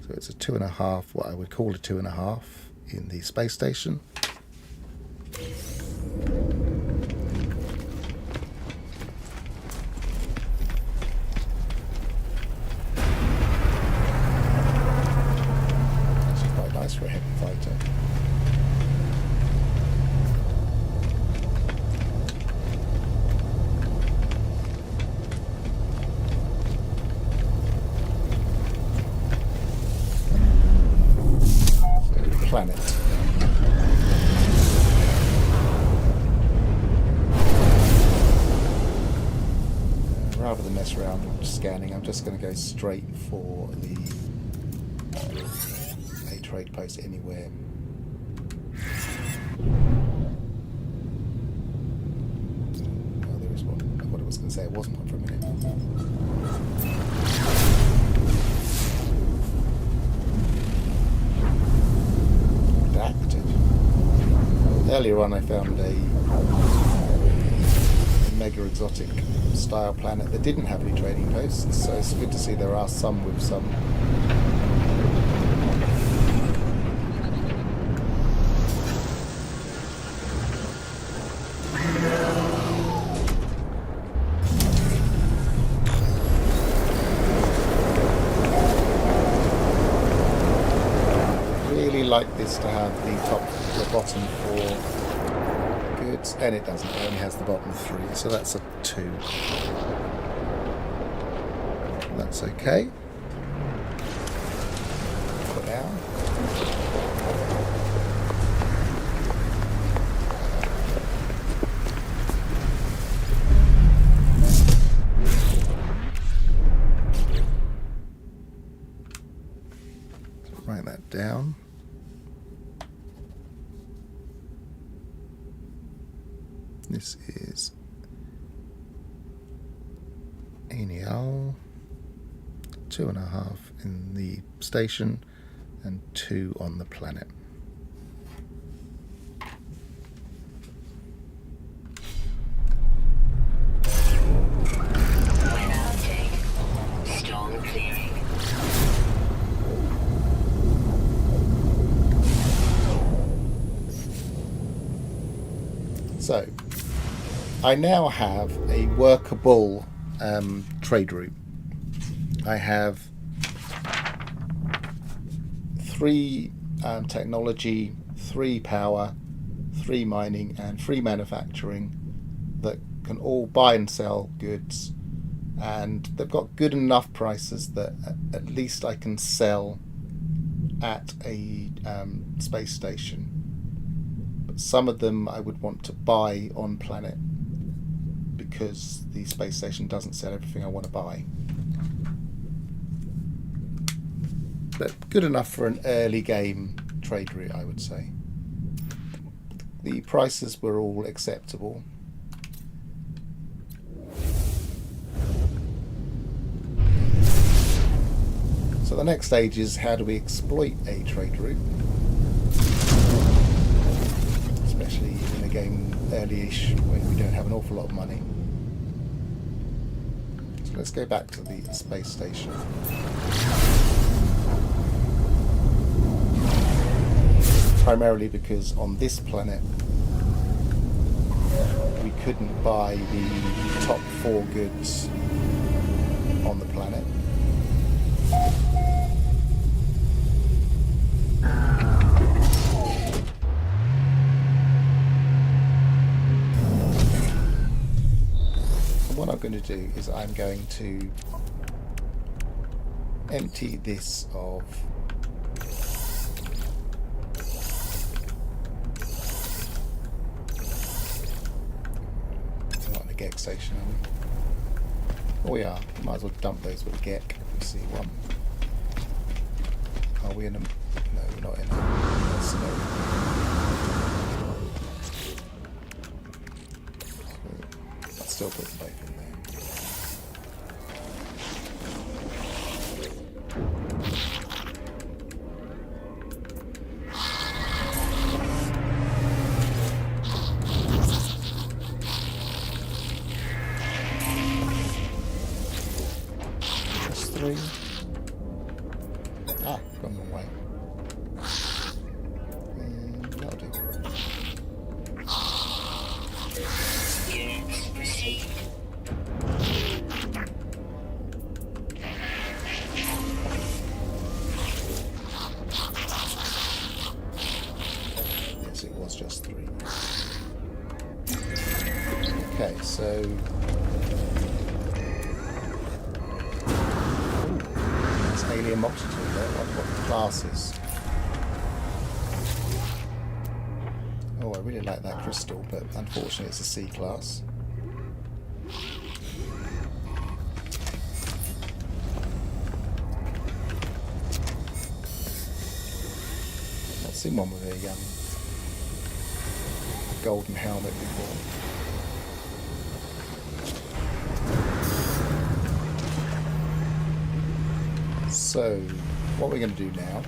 So it's a 2.5, what I would call a 2.5 in the space station. Actually quite nice for a heavy fighter. Planet. Rather than mess around with scanning, I'm just going to go straight for a trade post anywhere. Oh, there is one. I thought I was going to say it wasn't one for a minute. Earlier on I found a mega exotic style planet that didn't have any trading posts, so it's good to see there are some with some. Really like this to have the bottom 4 goods, and it doesn't. It only has the bottom 3, so that's a 2. That's okay. Put down. Write that down. This is Enial, 2.5 in the station and 2 on the planet. Storm clearing. So, I now have a workable trade route. I have 3 technology, 3 power, 3 mining, and 3 manufacturing that can all buy and sell goods, and they've got good enough prices that at least I can sell at a space station. But some of them I would want to buy on planet, because the space station doesn't sell everything I want to buy. But good enough for an early game trade route, I would say. The prices were all acceptable. So the next stage is, how do we exploit a trade route? Especially in a game early-ish when we don't have an awful lot of money. So let's go back to the space station. Primarily because on this planet we couldn't buy the top 4 goods on the planet. And what I'm going to do is I'm going to empty this of Gek station, are we? Oh, we are. Might as well dump those with a Gek. Let's see one. Are we in a... No, we're not in a scenario. So I'll still put them both in there. so... There's alien multitude there. What classes? Oh, I really like that crystal, but unfortunately it's a C class. I've seen one with a golden helmet before. So, what we're going to do now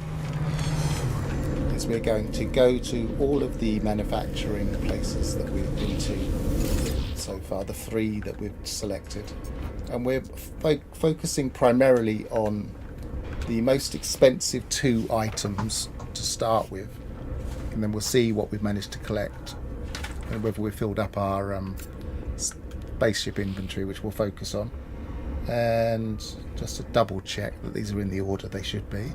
is we're going to go to all of the manufacturing places that we've been to so far, the 3 that we've selected, and we're focusing primarily on the most expensive 2 items to start with, and then we'll see what we've managed to collect and whether we've filled up our spaceship inventory, which we'll focus on. And just to double check that these are in the order they should be,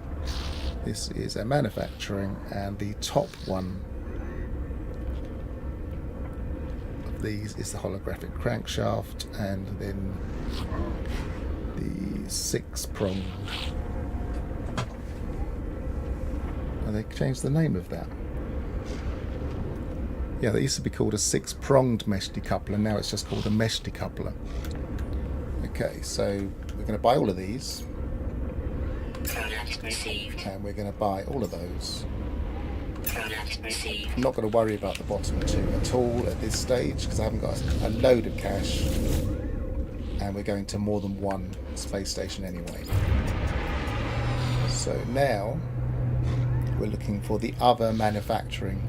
this is a manufacturing, and the top one of these is the holographic crankshaft, and then the 6-pronged. And they changed the name of that. Yeah, they used to be called a 6-pronged mesh decoupler, now it's just called a mesh decoupler. Okay, so we're going to buy all of these. Product received. And we're going to buy all of those. Product received. I'm not going to worry about the bottom 2 at all at this stage because I haven't got a load of cash. And we're going to more than one space station anyway. So now we're looking for the other manufacturing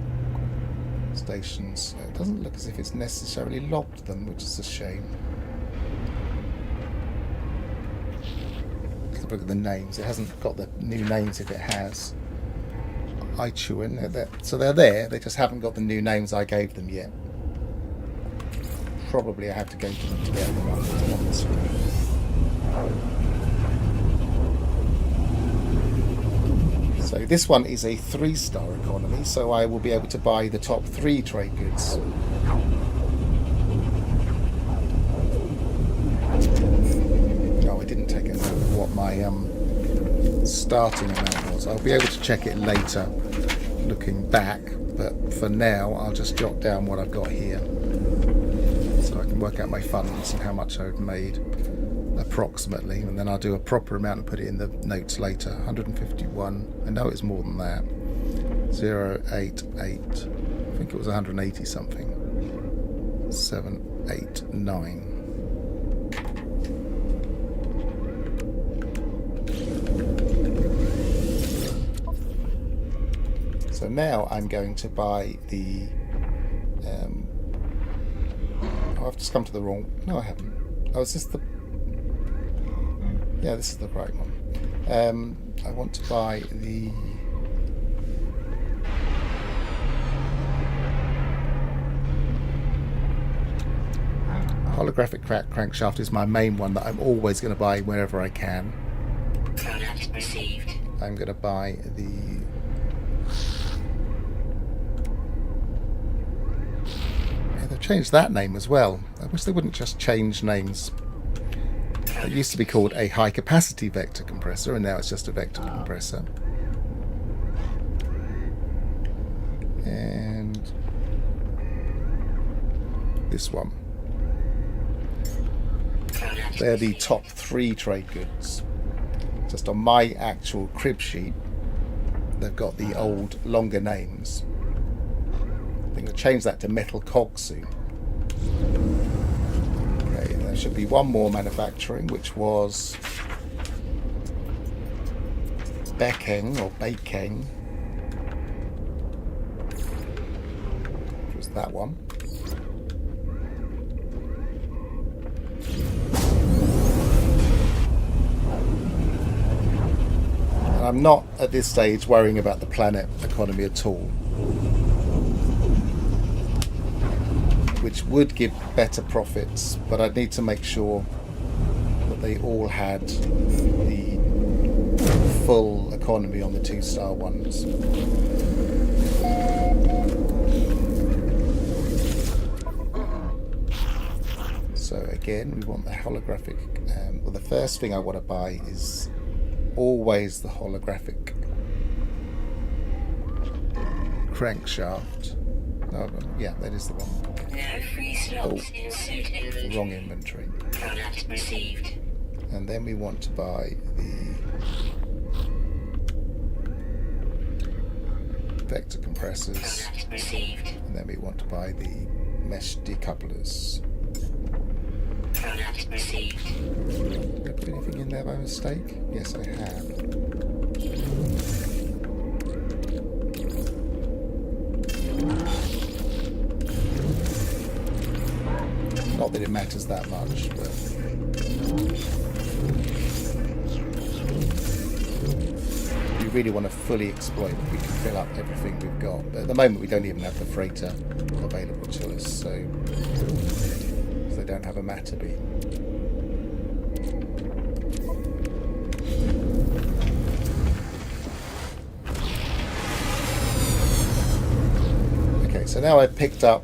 stations. It doesn't look as if it's necessarily logged them, which is a shame. Look at the names. It hasn't got the new names if it has. Ichuan. So they're there. They just haven't got the new names I gave them yet. Probably I have to go to them to get them on the screen. So this one is a 3-star economy, so I will be able to buy the top 3 trade goods. Oh, I didn't take a note of what my starting amount was. I'll be able to check it later looking back, but for now I'll just jot down what I've got here so I can work out my funds and how much I've made approximately, and then I'll do a proper amount and put it in the notes later. 151, I know it's more than that. 088, I think it was 180 something. 789. So now I'm going to buy the oh, I've just come to the wrong... No, I haven't. Oh, is this the... Yeah, this is the right one. I want to buy the... holographic crankshaft is my main one that I'm always going to buy wherever I can. Product received. I'm going to buy the... They've changed that name as well. I wish they wouldn't just change names. It used to be called a high capacity vector compressor, and now it's just a vector compressor. And this one. They're the top 3 trade goods. Just on my actual crib sheet, they've got the old longer names. I think we'll change that to metal cog soon. Okay, there should be one more manufacturing, which was Bekeng or Bakeng. Which was that one. And I'm not at this stage worrying about the planet economy at all, which would give better profits, but I'd need to make sure that they all had the full economy on the 2-star ones. again, we want the holographic. Well, the first thing I want to buy is always the holographic crankshaft. Oh, yeah, that is the one. No free slots in suit inventory. Wrong inventory. Product received. And then we want to buy the vector compressors. Product received. And then we want to buy the mesh decouplers. Product received. Did I put anything in there by mistake? Yes, I have. Not that it matters that much, but we really want to fully exploit it. We can fill up everything we've got. But at the moment, we don't even have the freighter available to us, so they don't have a matter beam. Okay, so now I've picked up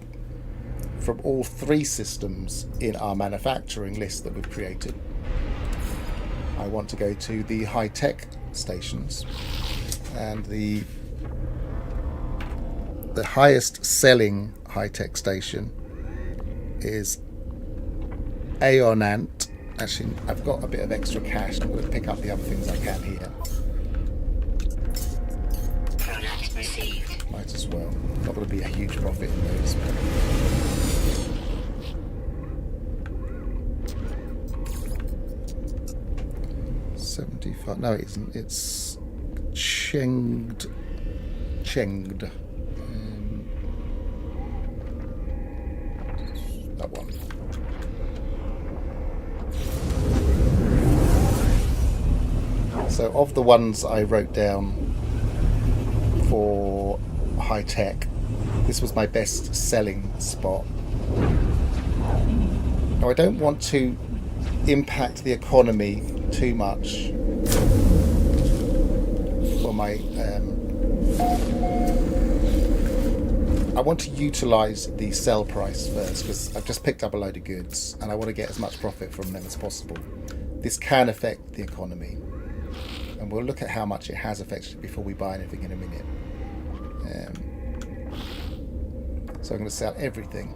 from all 3 systems in our manufacturing list that we've created. I want to go to the high-tech stations, and the highest selling high-tech station is Aonant. Actually, I've got a bit of extra cash. I'm going to pick up the other things I can here. Product received. Might as well. Not going to be a huge profit in those. But 75. No, it isn't. It's Chengd. That one. So, of the ones I wrote down for high tech, this was my best selling spot. Now, I don't want to impact the economy too much for my I want to utilize the sell price first, because I've just picked up a load of goods and I want to get as much profit from them as possible. This can affect the economy, and we'll look at how much it has affected before we buy anything in a minute. So I'm going to sell everything.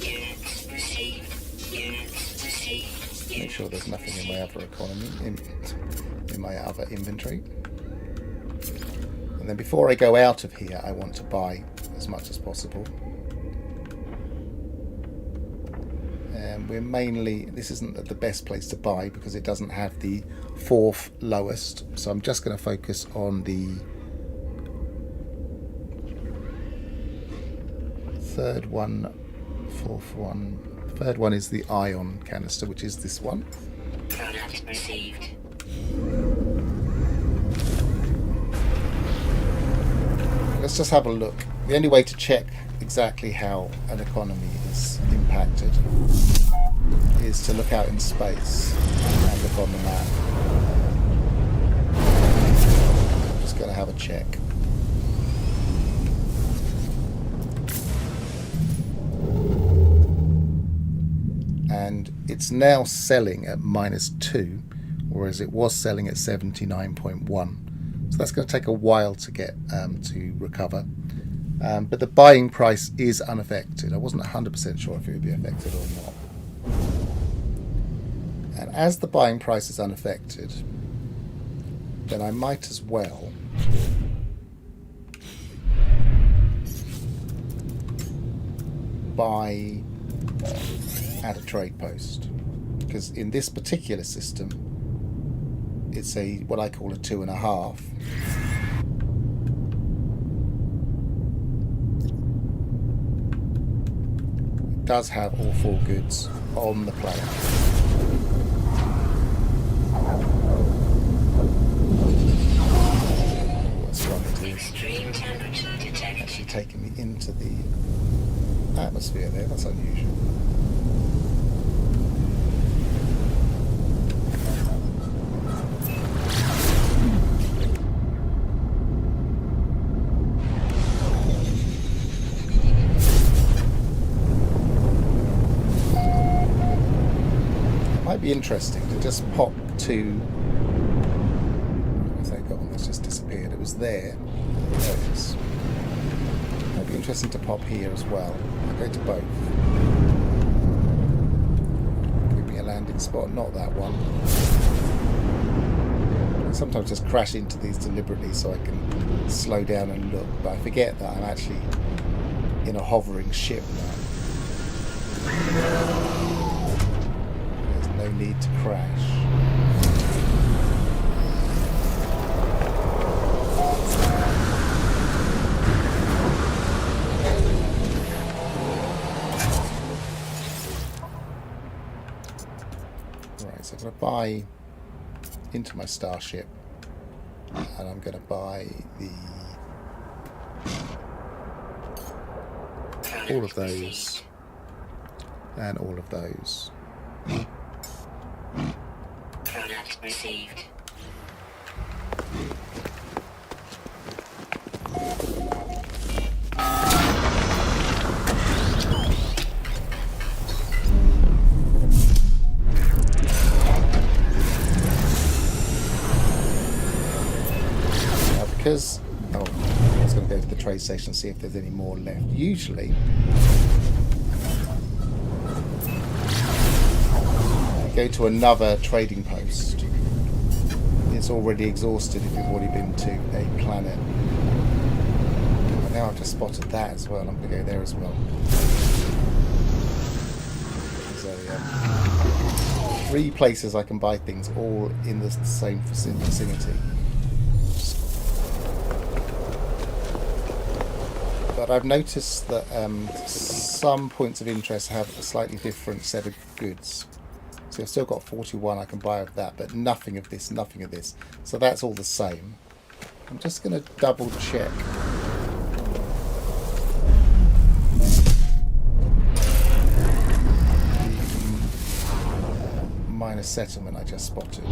Units received. Units received. Make sure there's nothing in my other economy, in my other inventory. And then before I go out of here, I want to buy as much as possible. We're mainly, this isn't the best place to buy because it doesn't have the 4th lowest. So I'm just going to focus on the 3rd one, 4th one. 3rd one is the ion canister, which is this one. Product received. Let's just have a look. The only way to check exactly how an economy is impacted is to look out in space and look on the map. I'm just going to have a check. And it's now selling at -2, whereas it was selling at 79.1. So that's going to take a while to get to recover. But the buying price is unaffected. I wasn't 100% sure if it would be affected or not. And as the buying price is unaffected, then I might as well buy at a trade post. Because in this particular system, it's what I call a 2.5. It does have all 4 goods on the planet. What's wrong with this? Extreme temperature detected. Actually taking me into the atmosphere there. That's unusual. be interesting to just pop to. Where's that gone? That's just disappeared. It was there. There it is. It'd be interesting to pop here as well. I'll go to both. Give me a landing spot, not that one. I sometimes just crash into these deliberately so I can slow down and look, but I forget that I'm actually in a hovering ship now. There's no need to crash. Right, so I'm going to buy into my starship, and I'm going to buy all of those and all of those. Product received. Because I was going to go to the trade station and see if there's any more left. Usually you go to another trading post, it's already exhausted if you've already been to a planet. And now I've just spotted that as well. I'm going to go there as well. So 3 places I can buy things, all in the same vicinity. But I've noticed that some points of interest have a slightly different set of goods. So I've still got 41 I can buy of that, but nothing of this, nothing of this. So that's all the same. I'm just going to double check. The minor settlement I just spotted.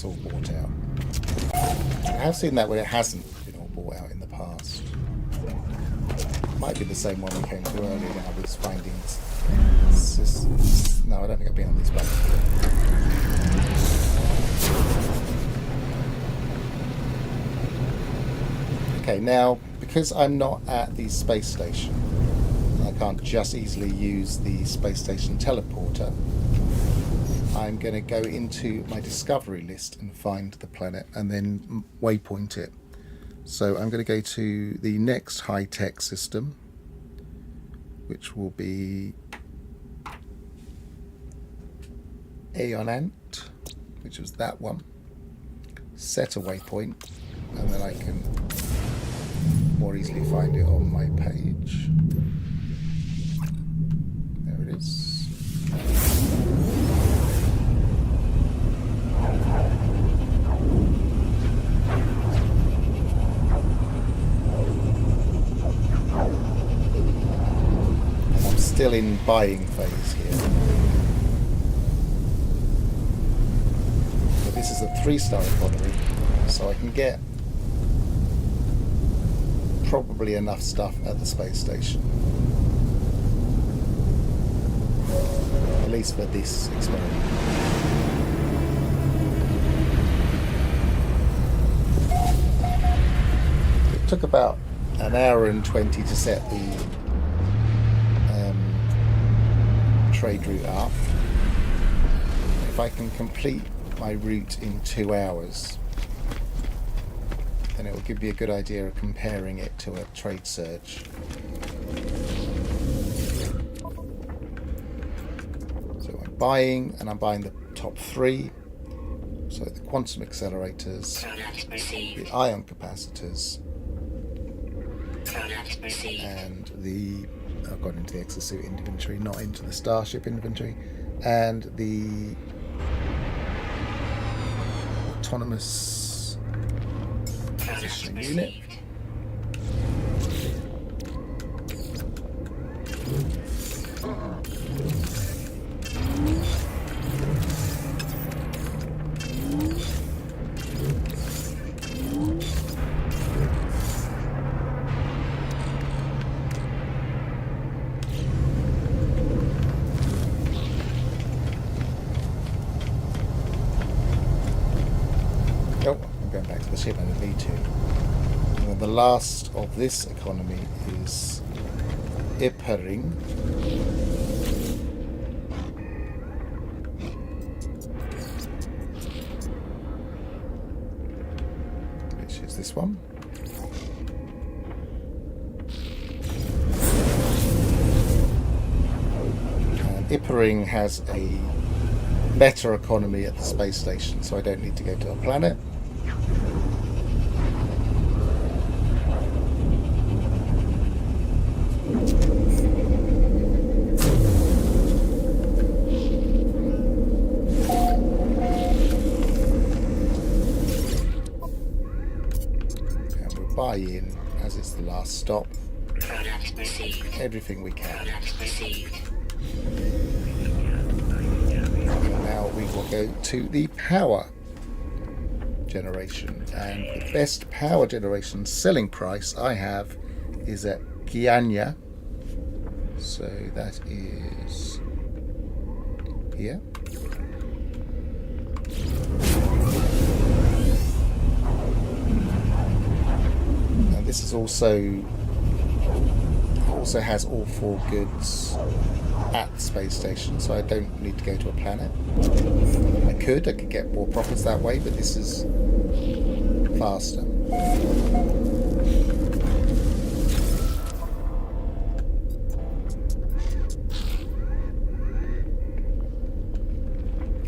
All bought out. I have seen that where it hasn't been all bought out in the past. Might be the same one we came to earlier when I was finding. No, I don't think I've been on these buttons. Okay, now because I'm not at the space station, I can't just easily use the space station teleporter. I'm going to go into my discovery list and find the planet and then waypoint it. So I'm going to go to the next high-tech system, which will be Aeonant, which was that one. Set a waypoint, and then I can more easily find it on my page. There it is. Still in buying phase here. But this is a 3-star economy, so I can get probably enough stuff at the space station. At least for this experiment. It took about an hour and 20 to set the trade route up. If I can complete my route in 2 hours, then it will give me a good idea of comparing it to a trade surge. So I'm buying, and I'm buying the top 3. So the quantum accelerators, the ion capacitors, and the I've got into the exosuit inventory, not into the starship inventory, and the autonomous positioning unit. ship, I don't need to. And then the last of this economy is Ippering. Which is this one. And Ippering has a better economy at the space station, so I don't need to go to a planet. And we'll buy in, as it's the last stop, everything we can. Now we will go to the power generation, and the best power generation selling price I have is at Gianya, so that is here. And this is also has all 4 goods at the space station, so I don't need to go to a planet. I could get more profits that way, but this is faster.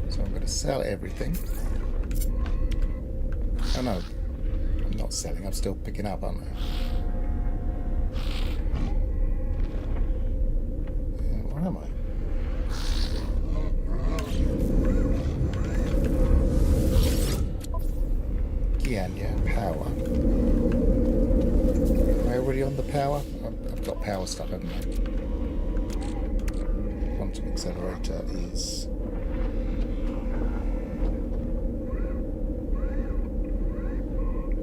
So I'm going to sell everything. Oh no, I'm not selling, I'm still picking up, aren't I? Where am I? Gianya, power. Am I already on the power? I've got power stuff, haven't I? Quantum accelerator is...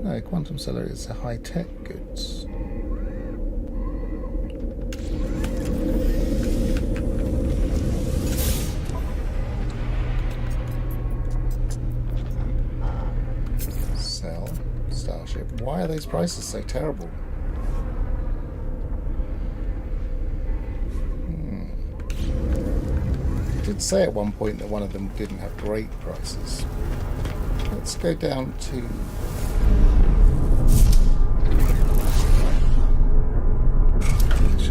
No, quantum accelerator is a high-tech goods. Sell. Starship. Why are those prices so terrible? I did say at one point that one of them didn't have great prices. Let's go down to...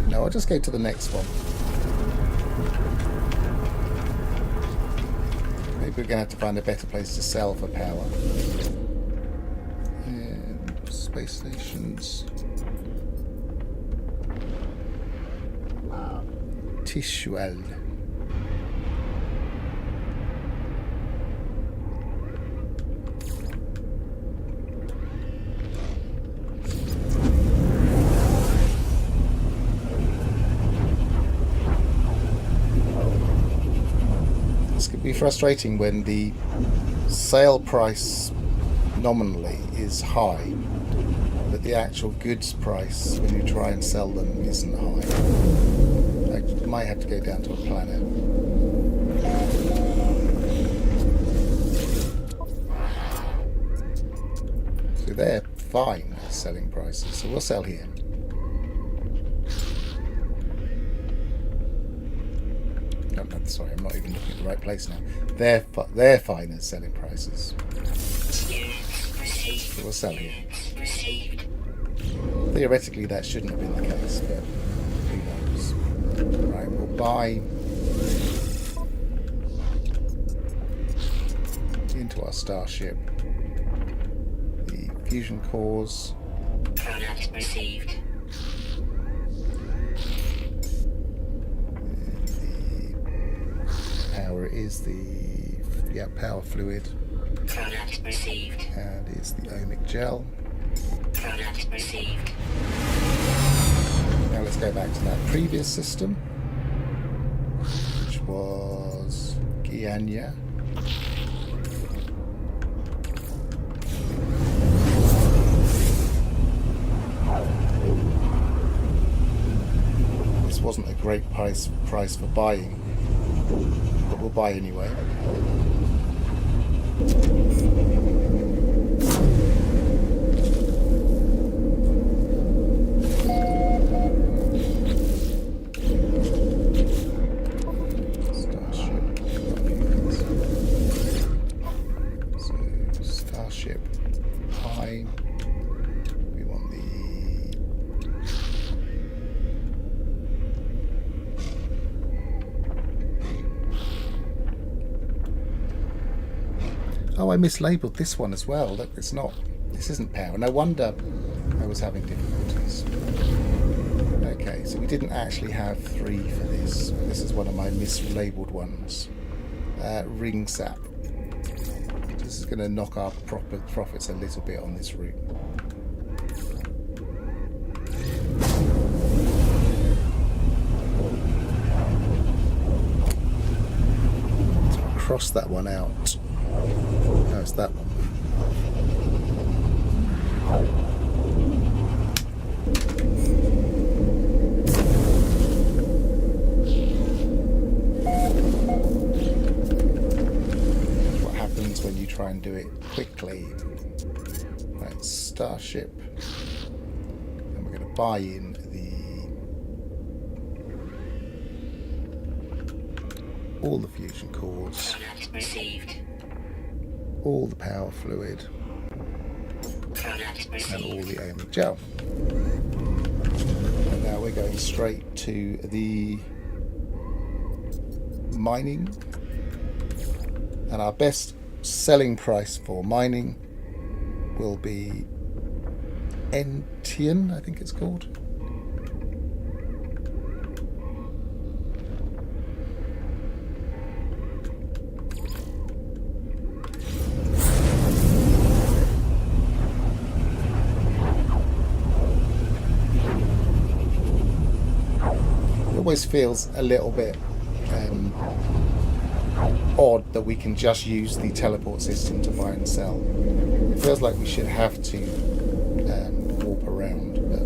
No, I'll just go to the next one. Maybe we're going to have to find a better place to sell for power. And space stations. Tishuel. Be frustrating when the sale price nominally is high, but the actual goods price when you try and sell them isn't high. I might have to go down to a planet. So they're fine selling prices, so we'll sell here. Sorry, I'm not even looking at the right place now. They're fine at selling prices. So we'll sell here. Theoretically, that shouldn't have been the case, but who knows? Right, we'll buy into our starship the fusion cores. Product received. Is the power fluid. Product received. And is the ohmic gel. Product received. Now let's go back to that previous system, which was Gianya. This wasn't a great price for buying. But we'll buy anyway. Oh, I mislabeled this one as well. Look, it's not. This isn't power. No wonder I was having difficulties. Okay, so we didn't actually have 3 for this. This is one of my mislabeled ones. Ring sap. This is going to knock our profits a little bit on this route. So I'll cross that one out. No, it's that one. When you try and do it quickly. Right, Starship. And we're going to buy in all the fusion cores, all the power fluid, and all the aiming gel. And now we're going straight to the mining, and our best selling price for mining will be Entian, I think it's called. It always feels a little bit odd that we can just use the teleport system to buy and sell. It feels like we should have to warp around, but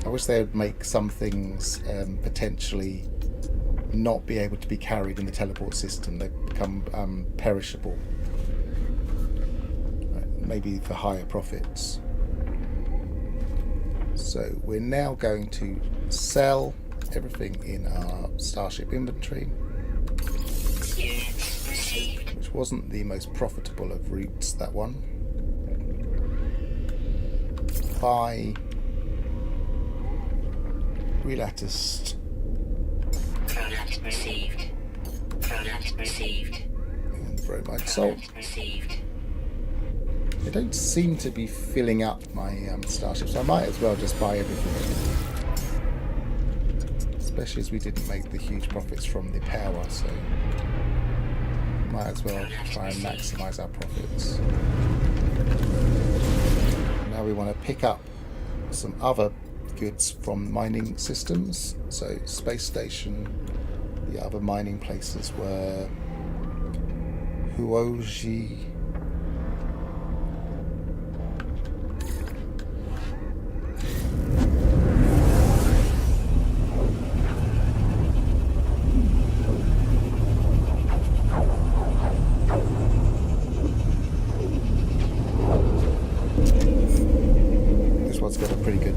I wish they would make some things potentially not be able to be carried in the teleport system. They become perishable, maybe for higher profits. So we're now going to sell everything in our Starship inventory, which wasn't the most profitable of routes, that one. Buy relatticed. Product received. Product received. And bromide salt. They don't seem to be filling up my Starship, so I might as well just buy everything. Especially as we didn't make the huge profits from the power, so might as well try and maximise our profits. Now we want to pick up some other goods from mining systems. So space station, the other mining places were Huoji,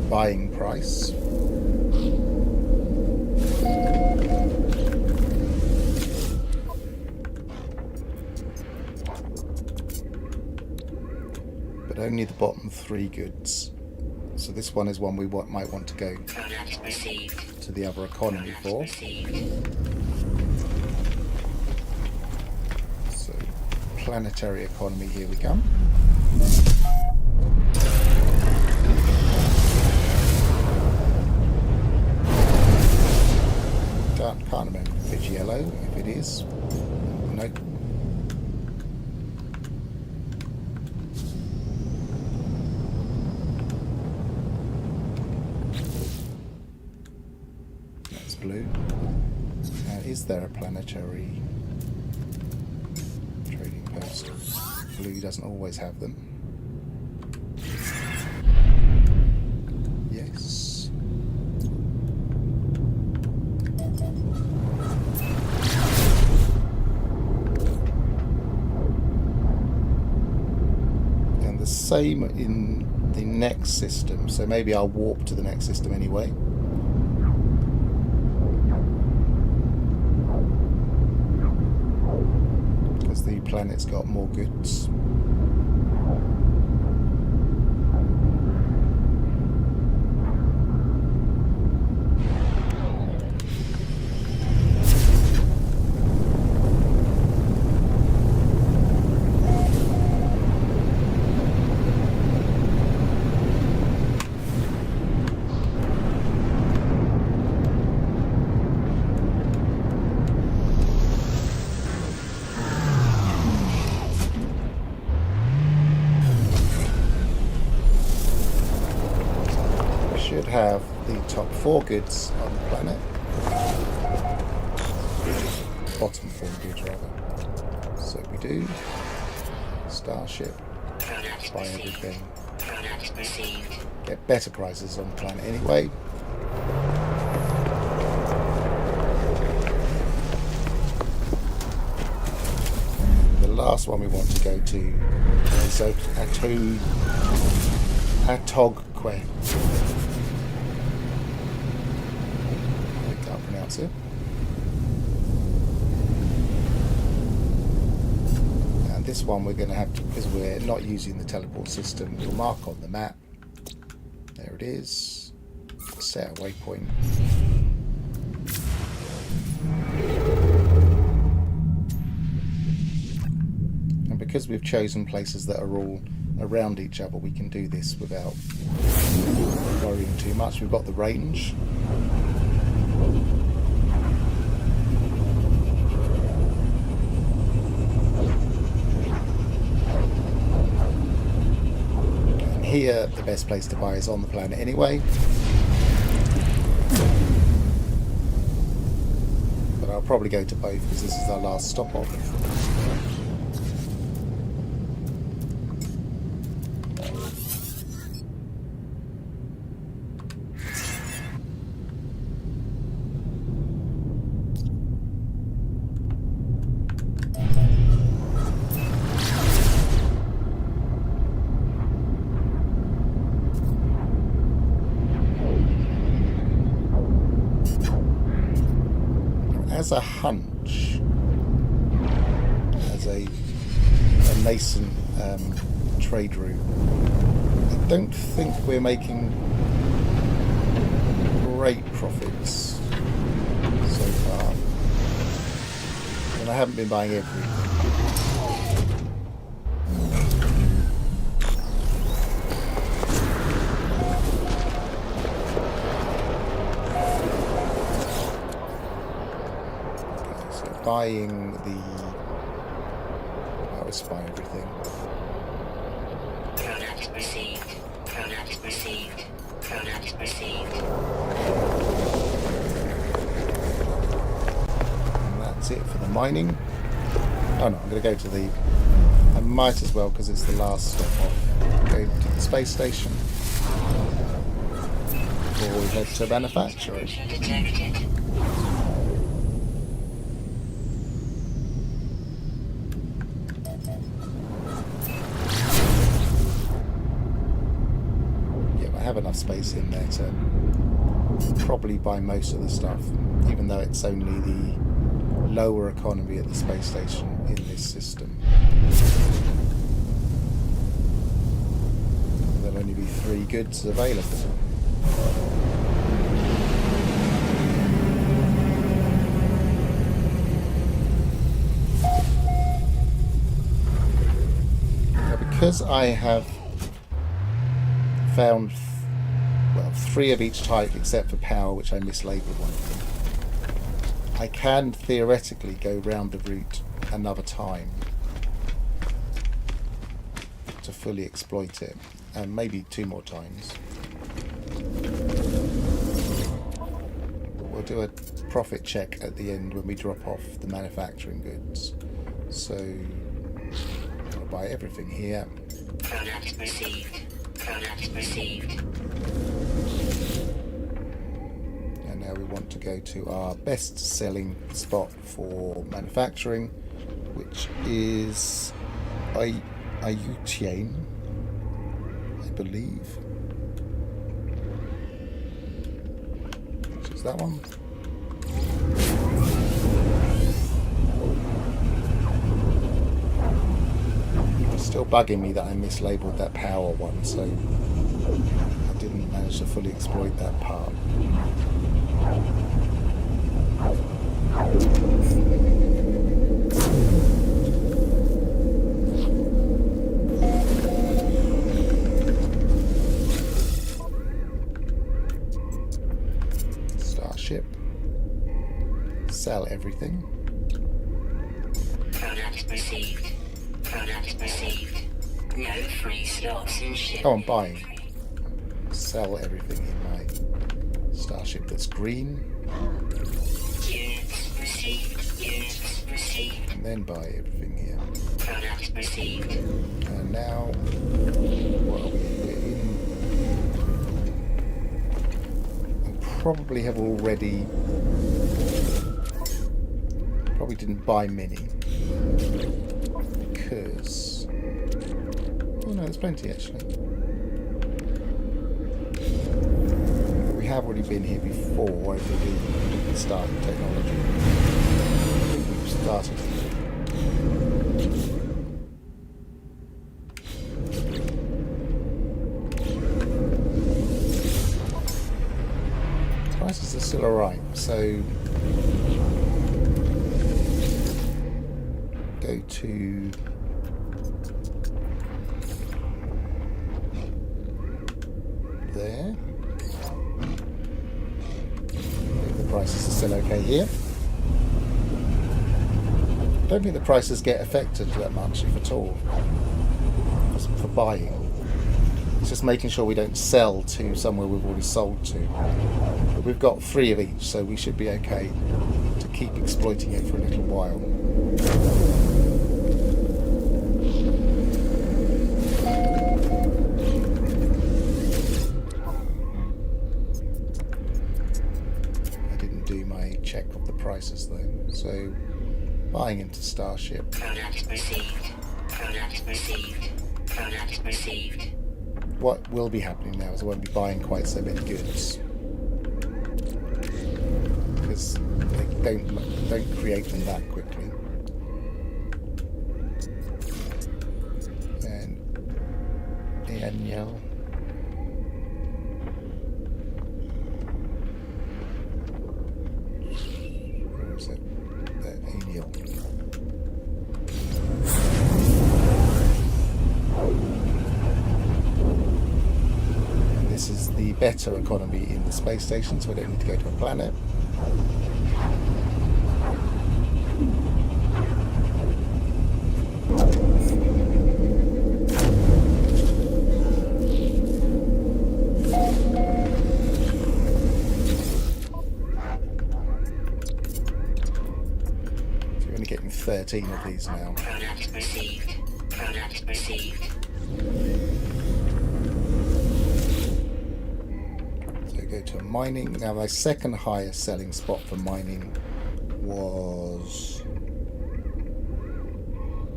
buying price. But only the bottom 3 goods. So this one is one we might want to go to the other economy for. So planetary economy, here we come. Can't remember if it's yellow, if it is. Nope. That's blue. Now, is there a planetary trading post? Blue doesn't always have them. Yes. Same in the next system, so maybe I'll warp to the next system anyway. Because the planet's got more goods. have the top 4 goods on the planet. Bottom 4 goods, rather. So we do. Starship. Buy everything. Get better prices on the planet anyway. The last one we want to go to is Atogque. I can't pronounce it. And this one we're going to have to, because we're not using the teleport system, we'll mark on the map. There it is. Set a waypoint. And because we've chosen places that are all around each other, we can do this without worrying too much. We've got the range. And here, the best place to buy is on the planet anyway. But I'll probably go to both because this is our last stop off. As a hunch, as a nascent trade route, I don't think we're making great profits so far. And I haven't been buying everything. Buying the... I was buying everything. Product received. Product received. Product received. And that's it for the mining. Oh no, I'm going to go to the... I might as well, because it's the last stop off. Go to the space station. Before we head to manufacturing. Detected. Have enough space in there to probably buy most of the stuff, even though it's only the lower economy at the space station in this system. There'll only be 3 goods available. Now, because I have found 3 of each type except for power, which I mislabeled one of them, I can theoretically go round the route another time to fully exploit it, and maybe 2 more times. We'll do a profit check at the end when we drop off the manufacturing goods. So I'll buy everything here. Product received. Product received. And now we want to go to our best selling spot for manufacturing, which is Ayutthaya, I believe. Which is that one. Still bugging me that I mislabeled that power one, so I didn't manage to fully exploit that part. Starship. Sell everything. Product received. Product received. No free slots in ship. Oh, I'm buying. sell everything in my starship that's green. Units received. Units received. And then buy everything here. Product received. And now, what are we? We're in. I probably have already. Probably didn't buy many. Because. Oh no, there's plenty actually. We have already been here before. I believe we didn't start technology. I think we've started here. Prices are still alright, so go to there. The prices are still okay here. I don't think the prices get affected that much, if at all, for buying. It's just making sure we don't sell to somewhere we've already sold to. But we've got 3 of each, so we should be okay to keep exploiting it for a little while. I didn't do my check of the prices though, so buying into Starship. Product received. Product received. Product received. What will be happening now is I won't be buying quite so many goods because they don't create them that quickly. And Daniel. Where is it? Daniel. This is the better economy in the space station, so I don't need to go to a planet. So you're only getting 13 of these now. Product received. Product received. Go to mining. Now my second highest selling spot for mining was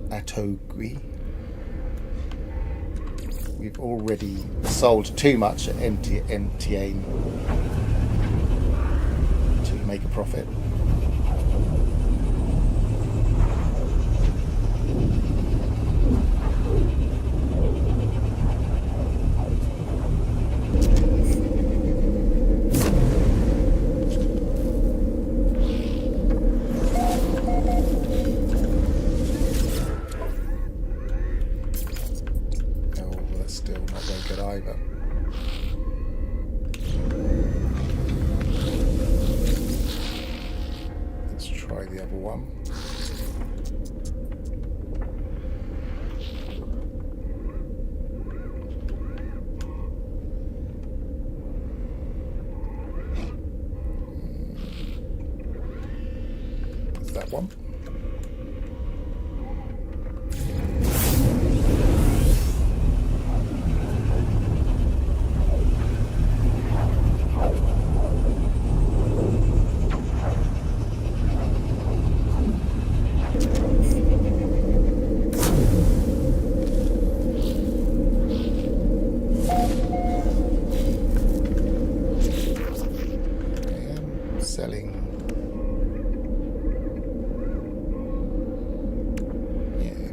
Atogui. We've already sold too much at MTA to make a profit. Let's try the other one. It's that one.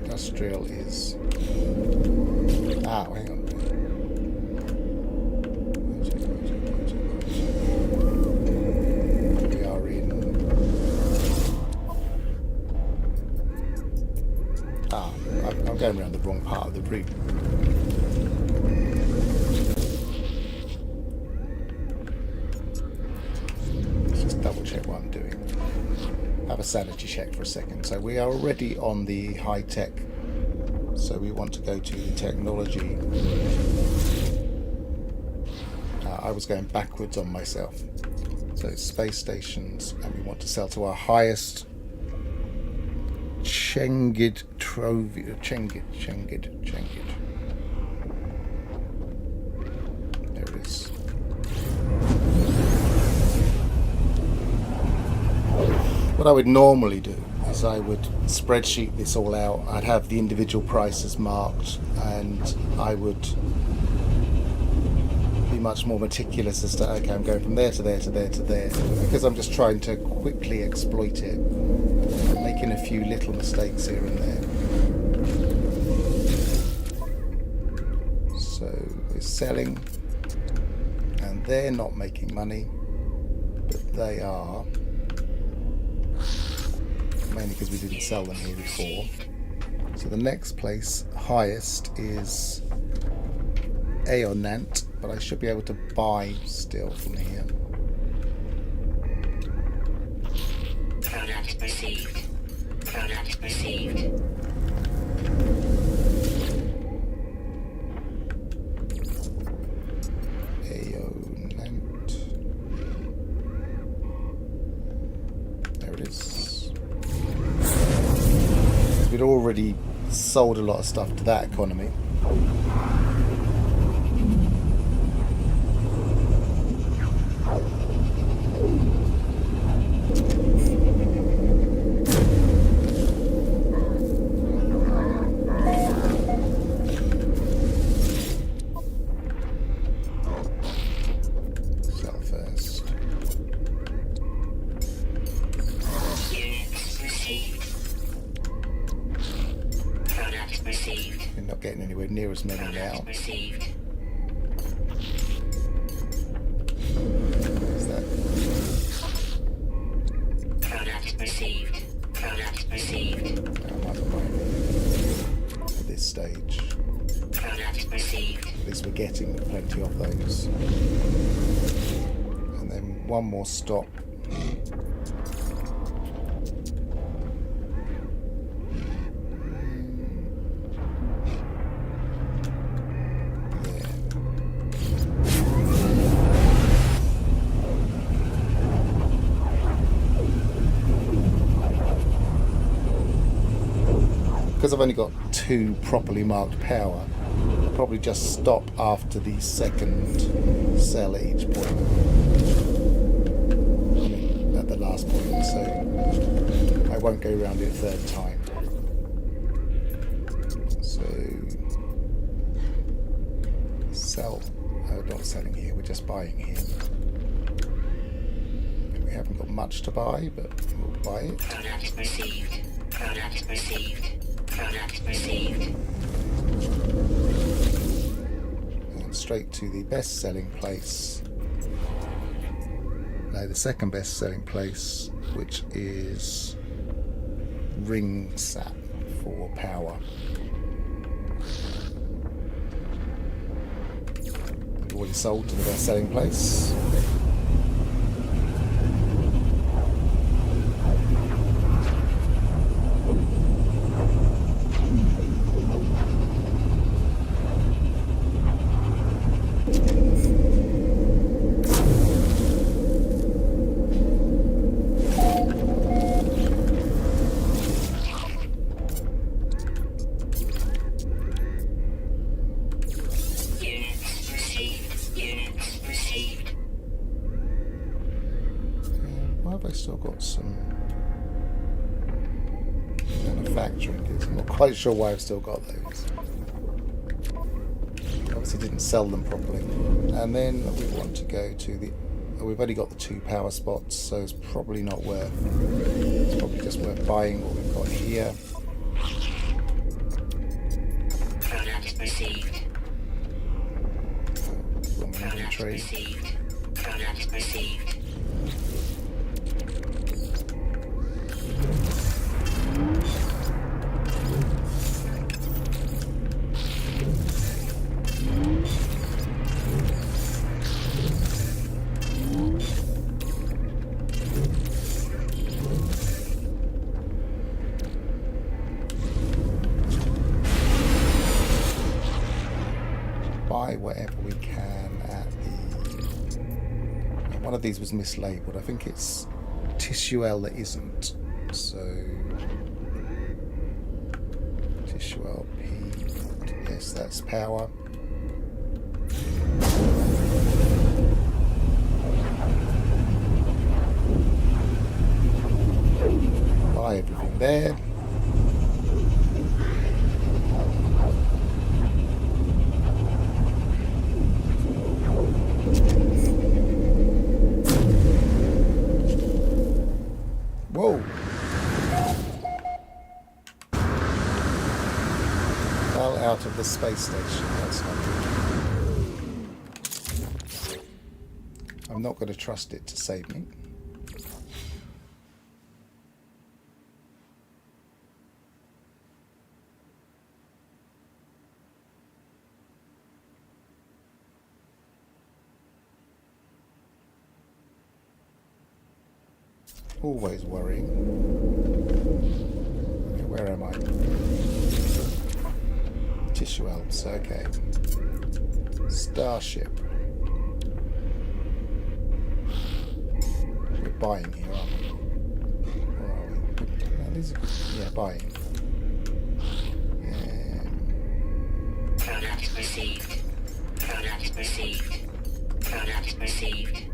Industrial is... Ah, hang on. We are in... Ah, I'm going around the wrong part of the route. Let's just double check what I'm doing. Have a sanity check for a second. So we are already on the high tech, so we want to go to the technology. I was going backwards on myself. So space stations, and we want to sell to our highest Chengid Trophy. Chengid. There it is. What I would normally do is I would spreadsheet this all out. I'd have the individual prices marked, and I would be much more meticulous as to, okay, I'm going from there to there to there to there, because I'm just trying to quickly exploit it, making a few little mistakes here and there. So we're selling, and they're not making money, but they are, mainly because we didn't sell them here before. So the next place highest is Aonant, but I should be able to buy still from here. Product received. Product received. Aonant. There it is. We'd already sold a lot of stuff to that economy. Getting anywhere near as many now. Where's that? Product received. Product received. I might be right at this stage. Product received. At least we're getting plenty of those. And then one more stop. Because I've only got 2 properly marked power, I'll probably just stop after the second cell at each point. I mean, at the last point, so I won't go around it a third time. So, sell. Oh, not selling here, we're just buying here. We haven't got much to buy, but we'll buy it. Product received. Product received. Product received. And straight to the best selling place. No, the second best selling place, which is Ring Sap for power. We've already sold to the best selling place. I've still got some manufacturing goods. I'm not quite sure why I've still got those. Obviously didn't sell them properly. And then we want to go to the... we've only got the 2 power spots, so it's probably not worth... it's probably just worth buying what we've got here. Product received. Wrong inventory. Received. Product received. Buy whatever we can at the one of these was mislabeled. I think it's tissue L that isn't. So tissue L P. Yes, that's power. Buy everything there. Whoa! Fell out of the space station. That's not good. I'm not going to trust it to save me. Always worrying. Okay, where am I? Tissue Alps, okay. Starship. We're buying here, aren't we? Where are we? No, these are, yeah, buying. Product received. Product received. Product received.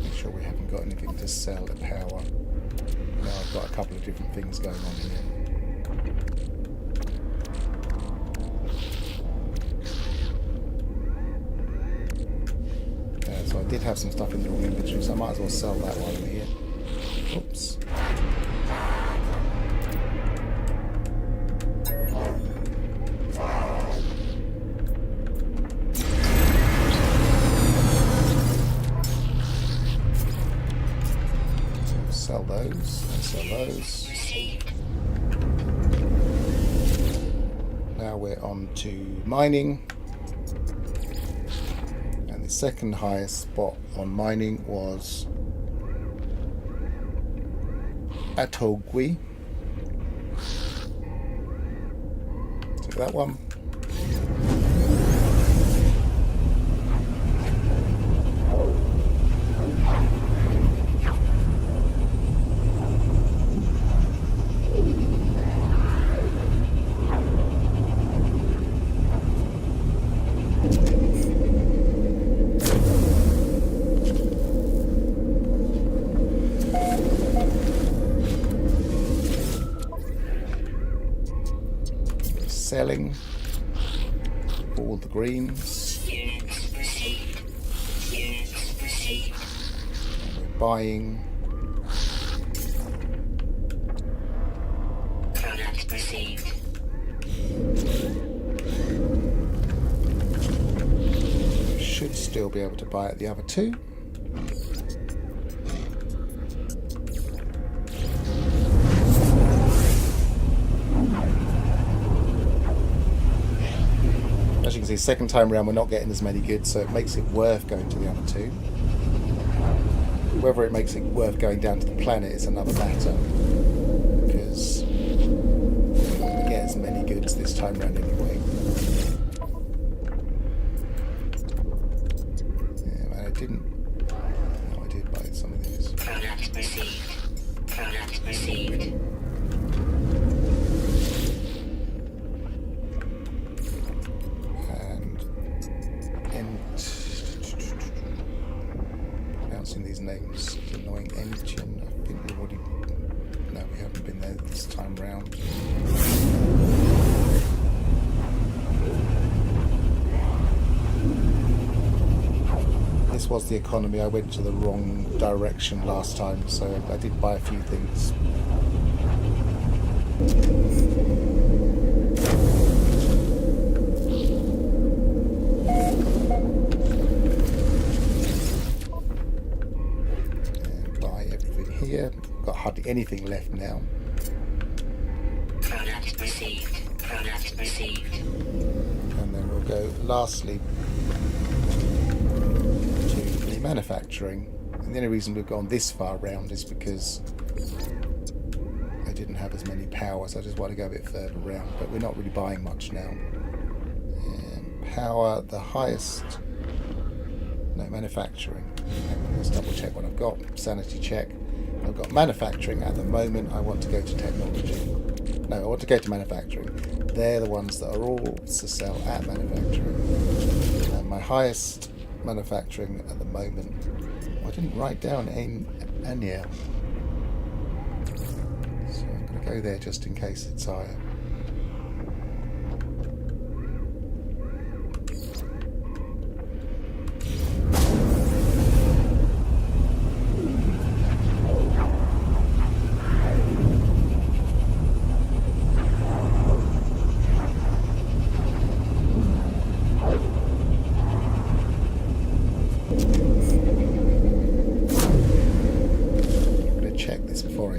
Make sure we haven't got anything to sell at power. Now I've got a couple of different things going on here. So I did have some stuff in the wrong inventory, so I might as well sell that while I'm here. Oops. Sell those, and sell those. Now we're on to mining. And the second highest spot on mining was Atogui. So that one. Selling all the greens. Units received. Units received. And we're buying. Product received. Should still be able to buy at the other two. As you can see, second time around we're not getting as many goods, so it makes it worth going to the other two. Whether it makes it worth going down to the planet is another matter, because we're not going to get as many goods this time around anyway. Yeah, man, I didn't. No, I did buy some of these. Product received. Product received. Pronouncing these names is annoying. Engine, I think we've already. No, we haven't been there this time round. This was the economy. I went to the wrong direction last time, so I did buy a few things. Here, got hardly anything left now. Product received. Product received. And then we'll go lastly to the manufacturing. And the only reason we've gone this far round is because I didn't have as many powers. I just want to go a bit further round, but we're not really buying much now. power, the highest... No, manufacturing. Hang on, let's double check what I've got. Sanity check. I've got manufacturing at the moment. I want to go to technology. No, I want to go to manufacturing. They're the ones that are all to sell at manufacturing. And my highest manufacturing at the moment... I didn't write down Aniel. So I'm going to go there just in case it's higher.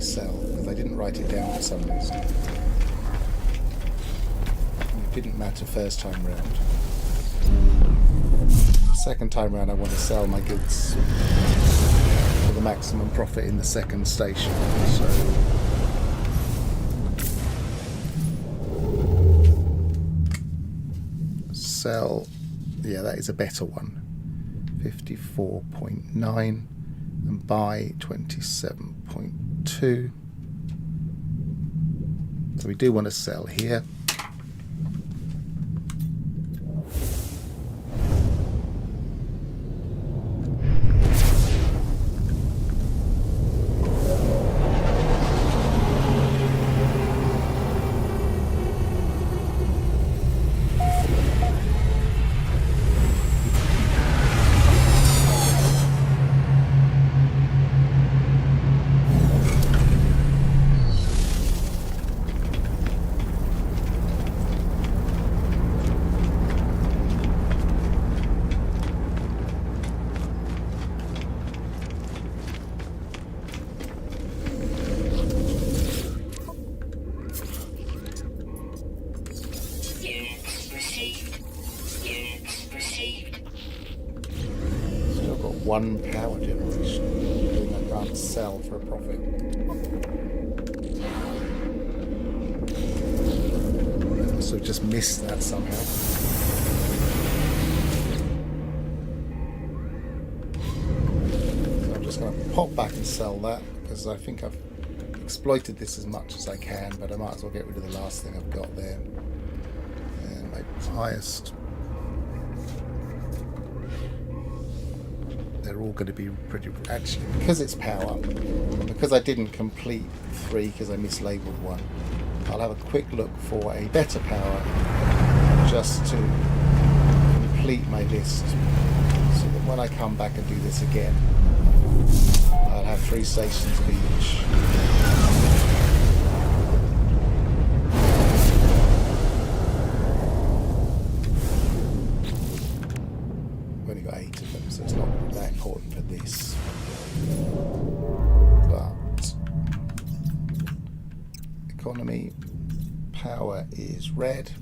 Sell, because I didn't write it down for some reason. It didn't matter first time round. Second time round I want to sell my goods for the maximum profit in the second station. So sell, yeah, that is a better one. 54.9 and buy 27.2. So we do want to sell here. One power generation thing I can't sell for a profit. I must have just missed that somehow. So I'm just going to pop back and sell that because I think I've exploited this as much as I can, but I might as well get rid of the last thing I've got there. And my highest... They're all going to be pretty... Actually, because it's power, because I didn't complete 3 because I mislabeled 1, I'll have a quick look for a better power just to complete my list so that when I come back and do this again, I'll have 3 stations of each. I've only got 8 of them, so it's not that important for this. But economy, power is red.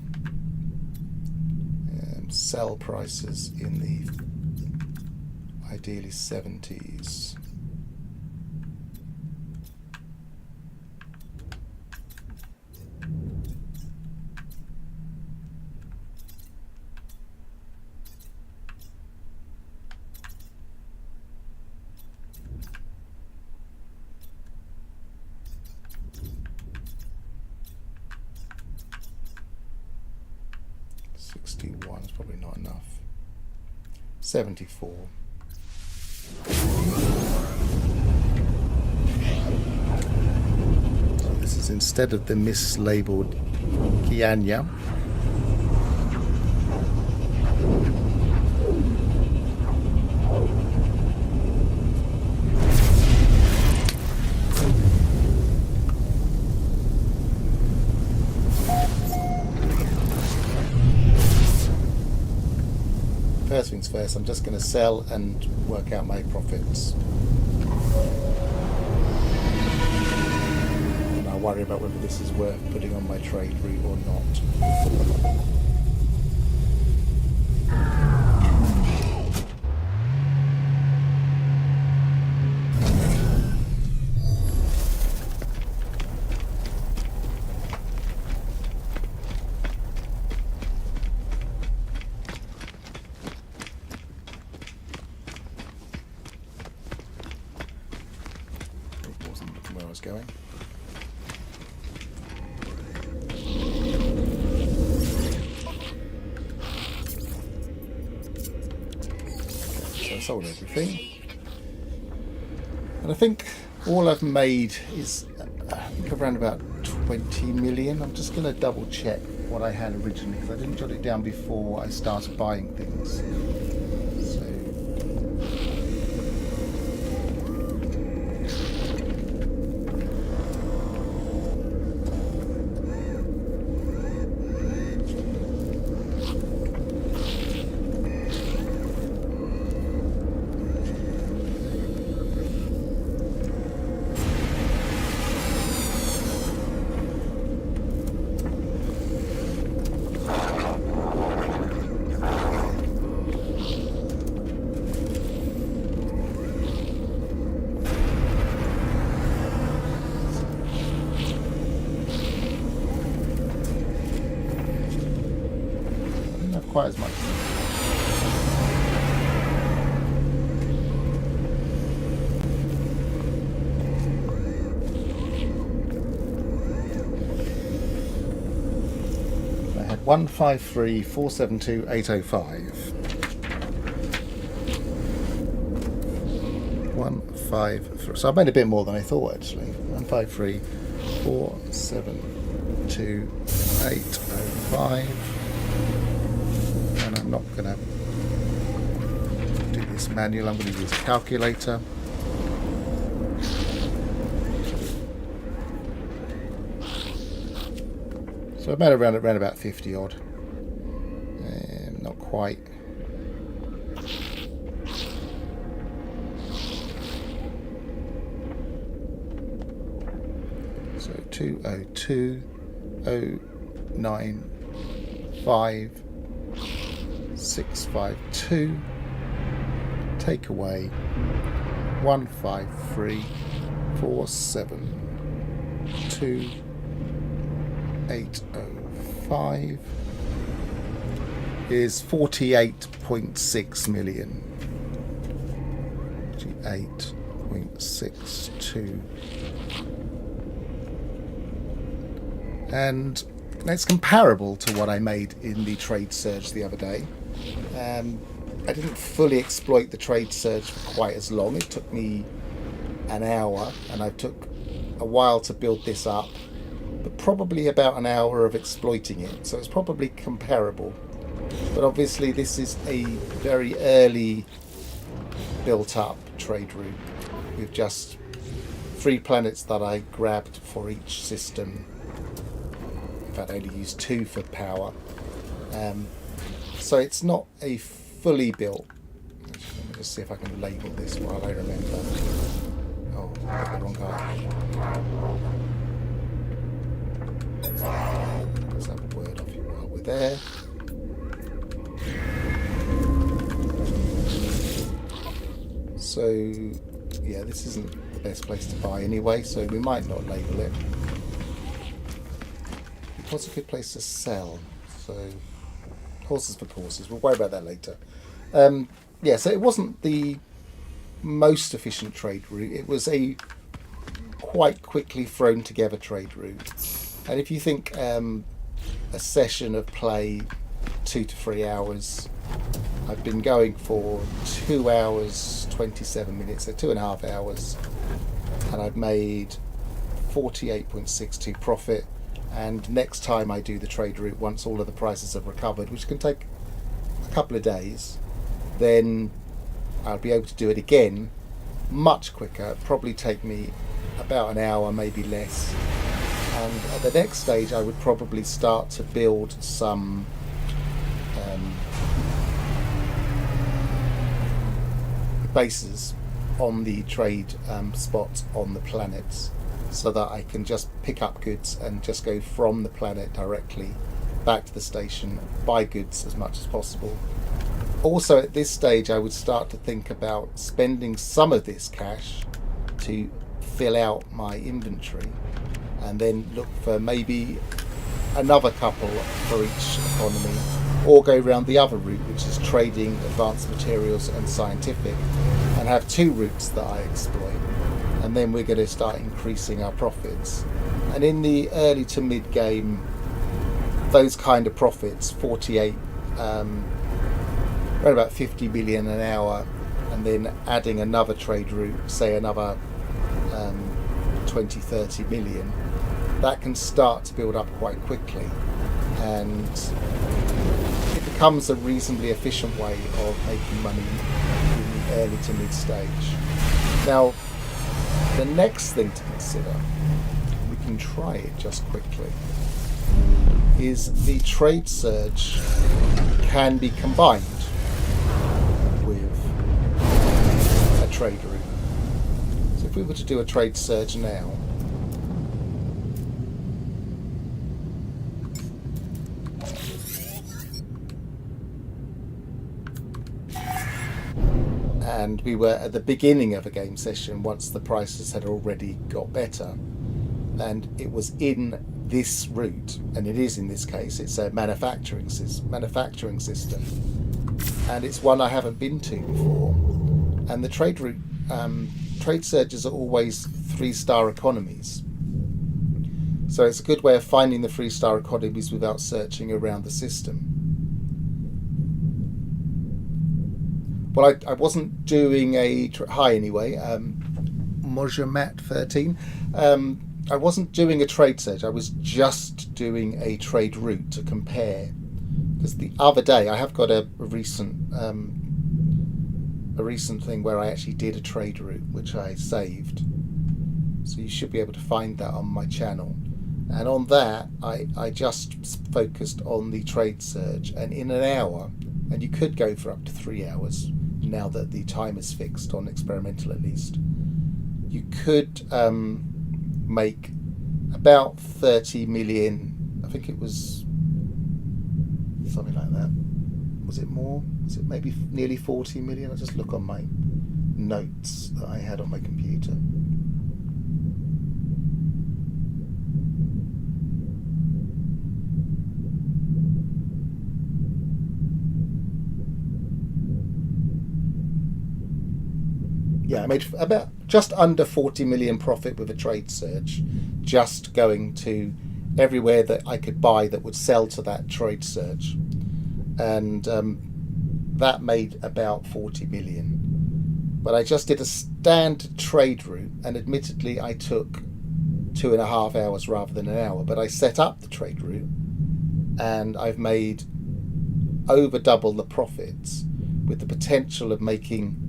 Sell prices in the ideally 70s. Is probably not enough. 74. So this is instead of the mislabeled Kianya. First things first, I'm just going to sell and work out my profits. And I'll worry about whether this is worth putting on my trade route or not. was going. So I sold everything. And I think all I've made is around about 20 million. I'm just going to double check what I had originally because I didn't jot it down before I started buying things. So quite as much. I had 153, 472, 805. 153. So I made a bit more than I thought actually. 153, 472, 805. I'm not going to do this manual, I'm going to use a calculator. So I've made around about 50 odd. Not quite. So 202,095. 652, take away 153,472, 805 is 48.6 million. 48.62, and it's comparable to what I made in the trade surge the other day. I didn't fully exploit the trade surge for quite as long. It took me an hour, and I took a while to build this up, but probably about an hour of exploiting it. So it's probably comparable. But obviously this is a very early built up trade route with just 3 planets that I grabbed for each system. In fact, I only used 2 for power. So it's not a fully built. Let me just see if I can label this while I remember. Oh, I got the wrong guy. Let's have a word off you while we're there. So, yeah, this isn't the best place to buy anyway, so we might not label it. What's a good place to sell? So, horses for courses. We'll worry about that later. Yeah, so it wasn't the most efficient trade route. It was a quite quickly thrown together trade route. And if you think a session of play 2 to 3 hours, I've been going for 2 hours 27 minutes, so 2.5 hours, and I've made 48.62 profit. And next time I do the trade route, once all of the prices have recovered, which can take a couple of days, then I'll be able to do it again much quicker. It'll probably take me about an hour, maybe less. And at the next stage I would probably start to build some bases on the trade spots on the planets, so that I can just pick up goods and just go from the planet directly back to the station, buy goods as much as possible. Also at this stage I would start to think about spending some of this cash to fill out my inventory, and then look for maybe another couple for each economy, or go around the other route, which is trading, advanced materials and scientific, and have 2 routes that I exploit. And and then we're going to start increasing our profits. And in the early to mid game, those kind of profits, 48, around about 50 million an hour, and then adding another trade route, say another 20, 30 million, that can start to build up quite quickly, and it becomes a reasonably efficient way of making money in the early to mid stage. Now, the next thing to consider, we can try it just quickly, is the trade surge can be combined with a trade route. So if we were to do a trade surge now, and we were at the beginning of a game session once the prices had already got better, and it was in this route, and it is in this case, it's a manufacturing system, and it's one I haven't been to before. And the trade route, trade surges are always 3-star economies, so it's a good way of finding the 3-star economies without searching around the system. Well, I wasn't doing a hi anyway, Mojamat 13. I wasn't doing a trade surge. I was just doing a trade route to compare. Because the other day I have got a recent thing where I actually did a trade route, which I saved. So you should be able to find that on my channel. And on that, I just focused on the trade surge, and in an hour, and you could go for up to 3 hours now that the time is fixed on experimental at least, you could make about 30 million. I think it was something like that. Was it more? Was it maybe nearly 40 million? I'll just look on my notes that I had on my computer. Yeah, I made about just under 40 million profit with a trade surge, just going to everywhere that I could buy that would sell to that trade surge, and that made about 40 million. But I just did a standard trade route, and admittedly I took 2.5 hours rather than an hour, but I set up the trade route, and I've made over double the profits, with the potential of making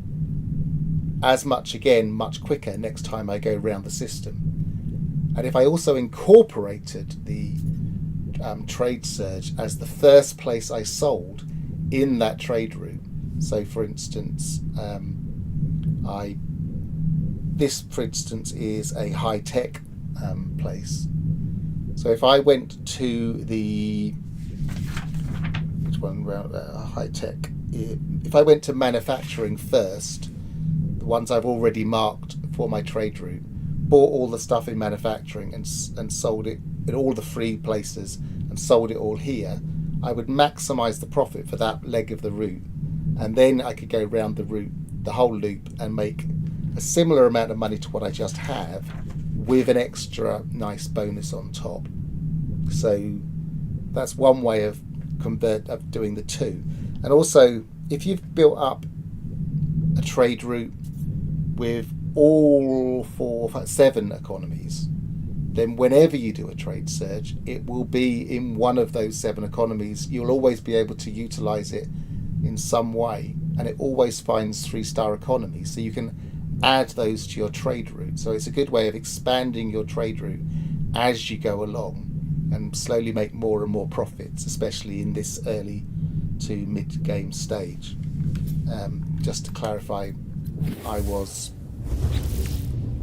as much again much quicker next time I go around the system. And if I also incorporated the trade surge as the first place I sold in that trade route, so for instance, this for instance is a high-tech place. So if I went to the which one around high-tech, if I went to manufacturing first, the ones I've already marked for my trade route, bought all the stuff in manufacturing and sold it in all the free places and sold it all here, I would maximize the profit for that leg of the route, and then I could go round the route, the whole loop, and make a similar amount of money to what I just have, with an extra nice bonus on top. So that's one way of doing the two. And also, if you've built up a trade route with all 7 economies, then whenever you do a trade surge, it will be in one of those 7 economies. You'll always be able to utilize it in some way, and it always finds 3-star economies, so you can add those to your trade route. So it's a good way of expanding your trade route as you go along and slowly make more and more profits, especially in this early to mid game stage. Just to clarify,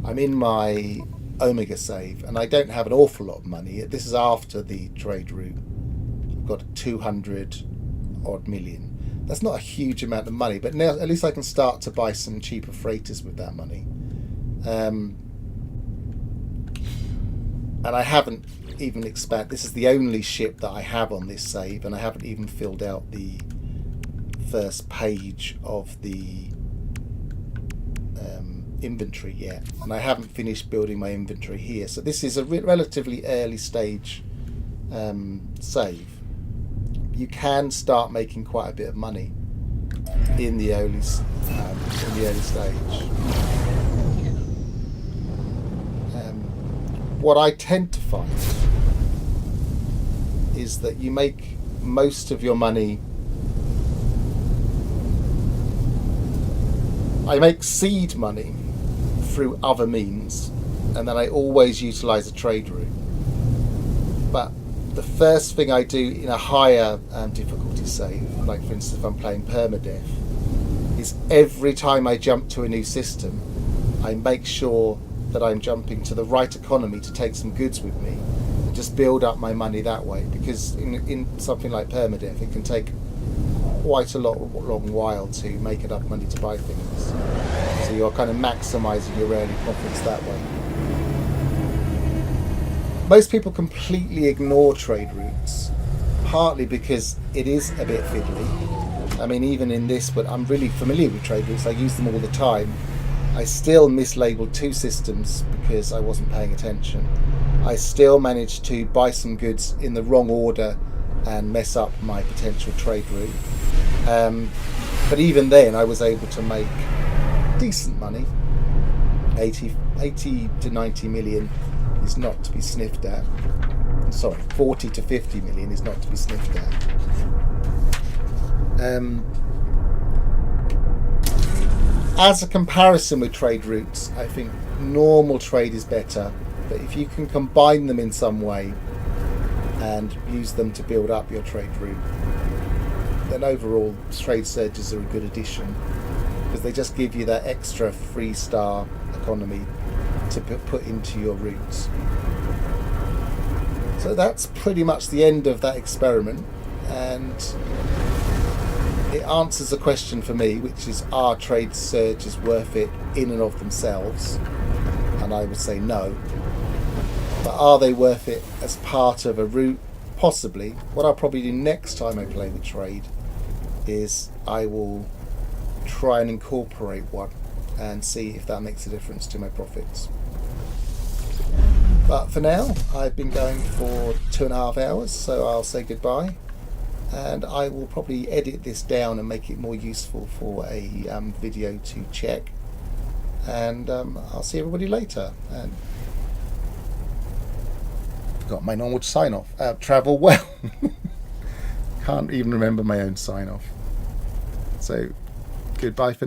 I'm in my Omega save, and I don't have an awful lot of money. This is after the trade route. I've got 200 odd million. That's not a huge amount of money, but now at least I can start to buy some cheaper freighters with that money. And I haven't even expanded. This is the only ship that I have on this save, and I haven't even filled out the first page of the inventory yet, and I haven't finished building my inventory here. So this is a relatively early stage save. You can start making quite a bit of money in the early stage. What I tend to find is that you make most of your money. I make seed money through other means, and then I always utilize a trade route. But the first thing I do in a higher difficulty save, like for instance if I'm playing permadeath, is every time I jump to a new system, I make sure that I'm jumping to the right economy to take some goods with me and just build up my money that way, because in something like permadeath it can take quite a long while to make enough money to buy things, so you're kind of maximizing your early profits that way. Most people completely ignore trade routes, partly because it is a bit fiddly. I mean, even in this, but I'm really familiar with trade routes, I use them all the time. I still mislabeled 2 systems because I wasn't paying attention. I still managed to buy some goods in the wrong order and mess up my potential trade route. But even then I was able to make decent money. 80 to 90 million is not to be sniffed at. Sorry, 40 to 50 million is not to be sniffed at. As a comparison with trade routes, I think normal trade is better, but if you can combine them in some way and use them to build up your trade route, then overall trade surges are a good addition, because they just give you that extra 3-star economy to put into your routes. So that's pretty much the end of that experiment, and it answers a question for me, which is, are trade surges worth it in and of themselves? And I would say no. But are they worth it as part of a route? Possibly. What I'll probably do next time I play with trade is I will try and incorporate one and see if that makes a difference to my profits. But for now, I've been going for 2.5 hours, so I'll say goodbye. And I will probably edit this down and make it more useful for a video to check. And I'll see everybody later. And got my normal sign off. Travel well. Can't even remember my own sign off. So goodbye for now.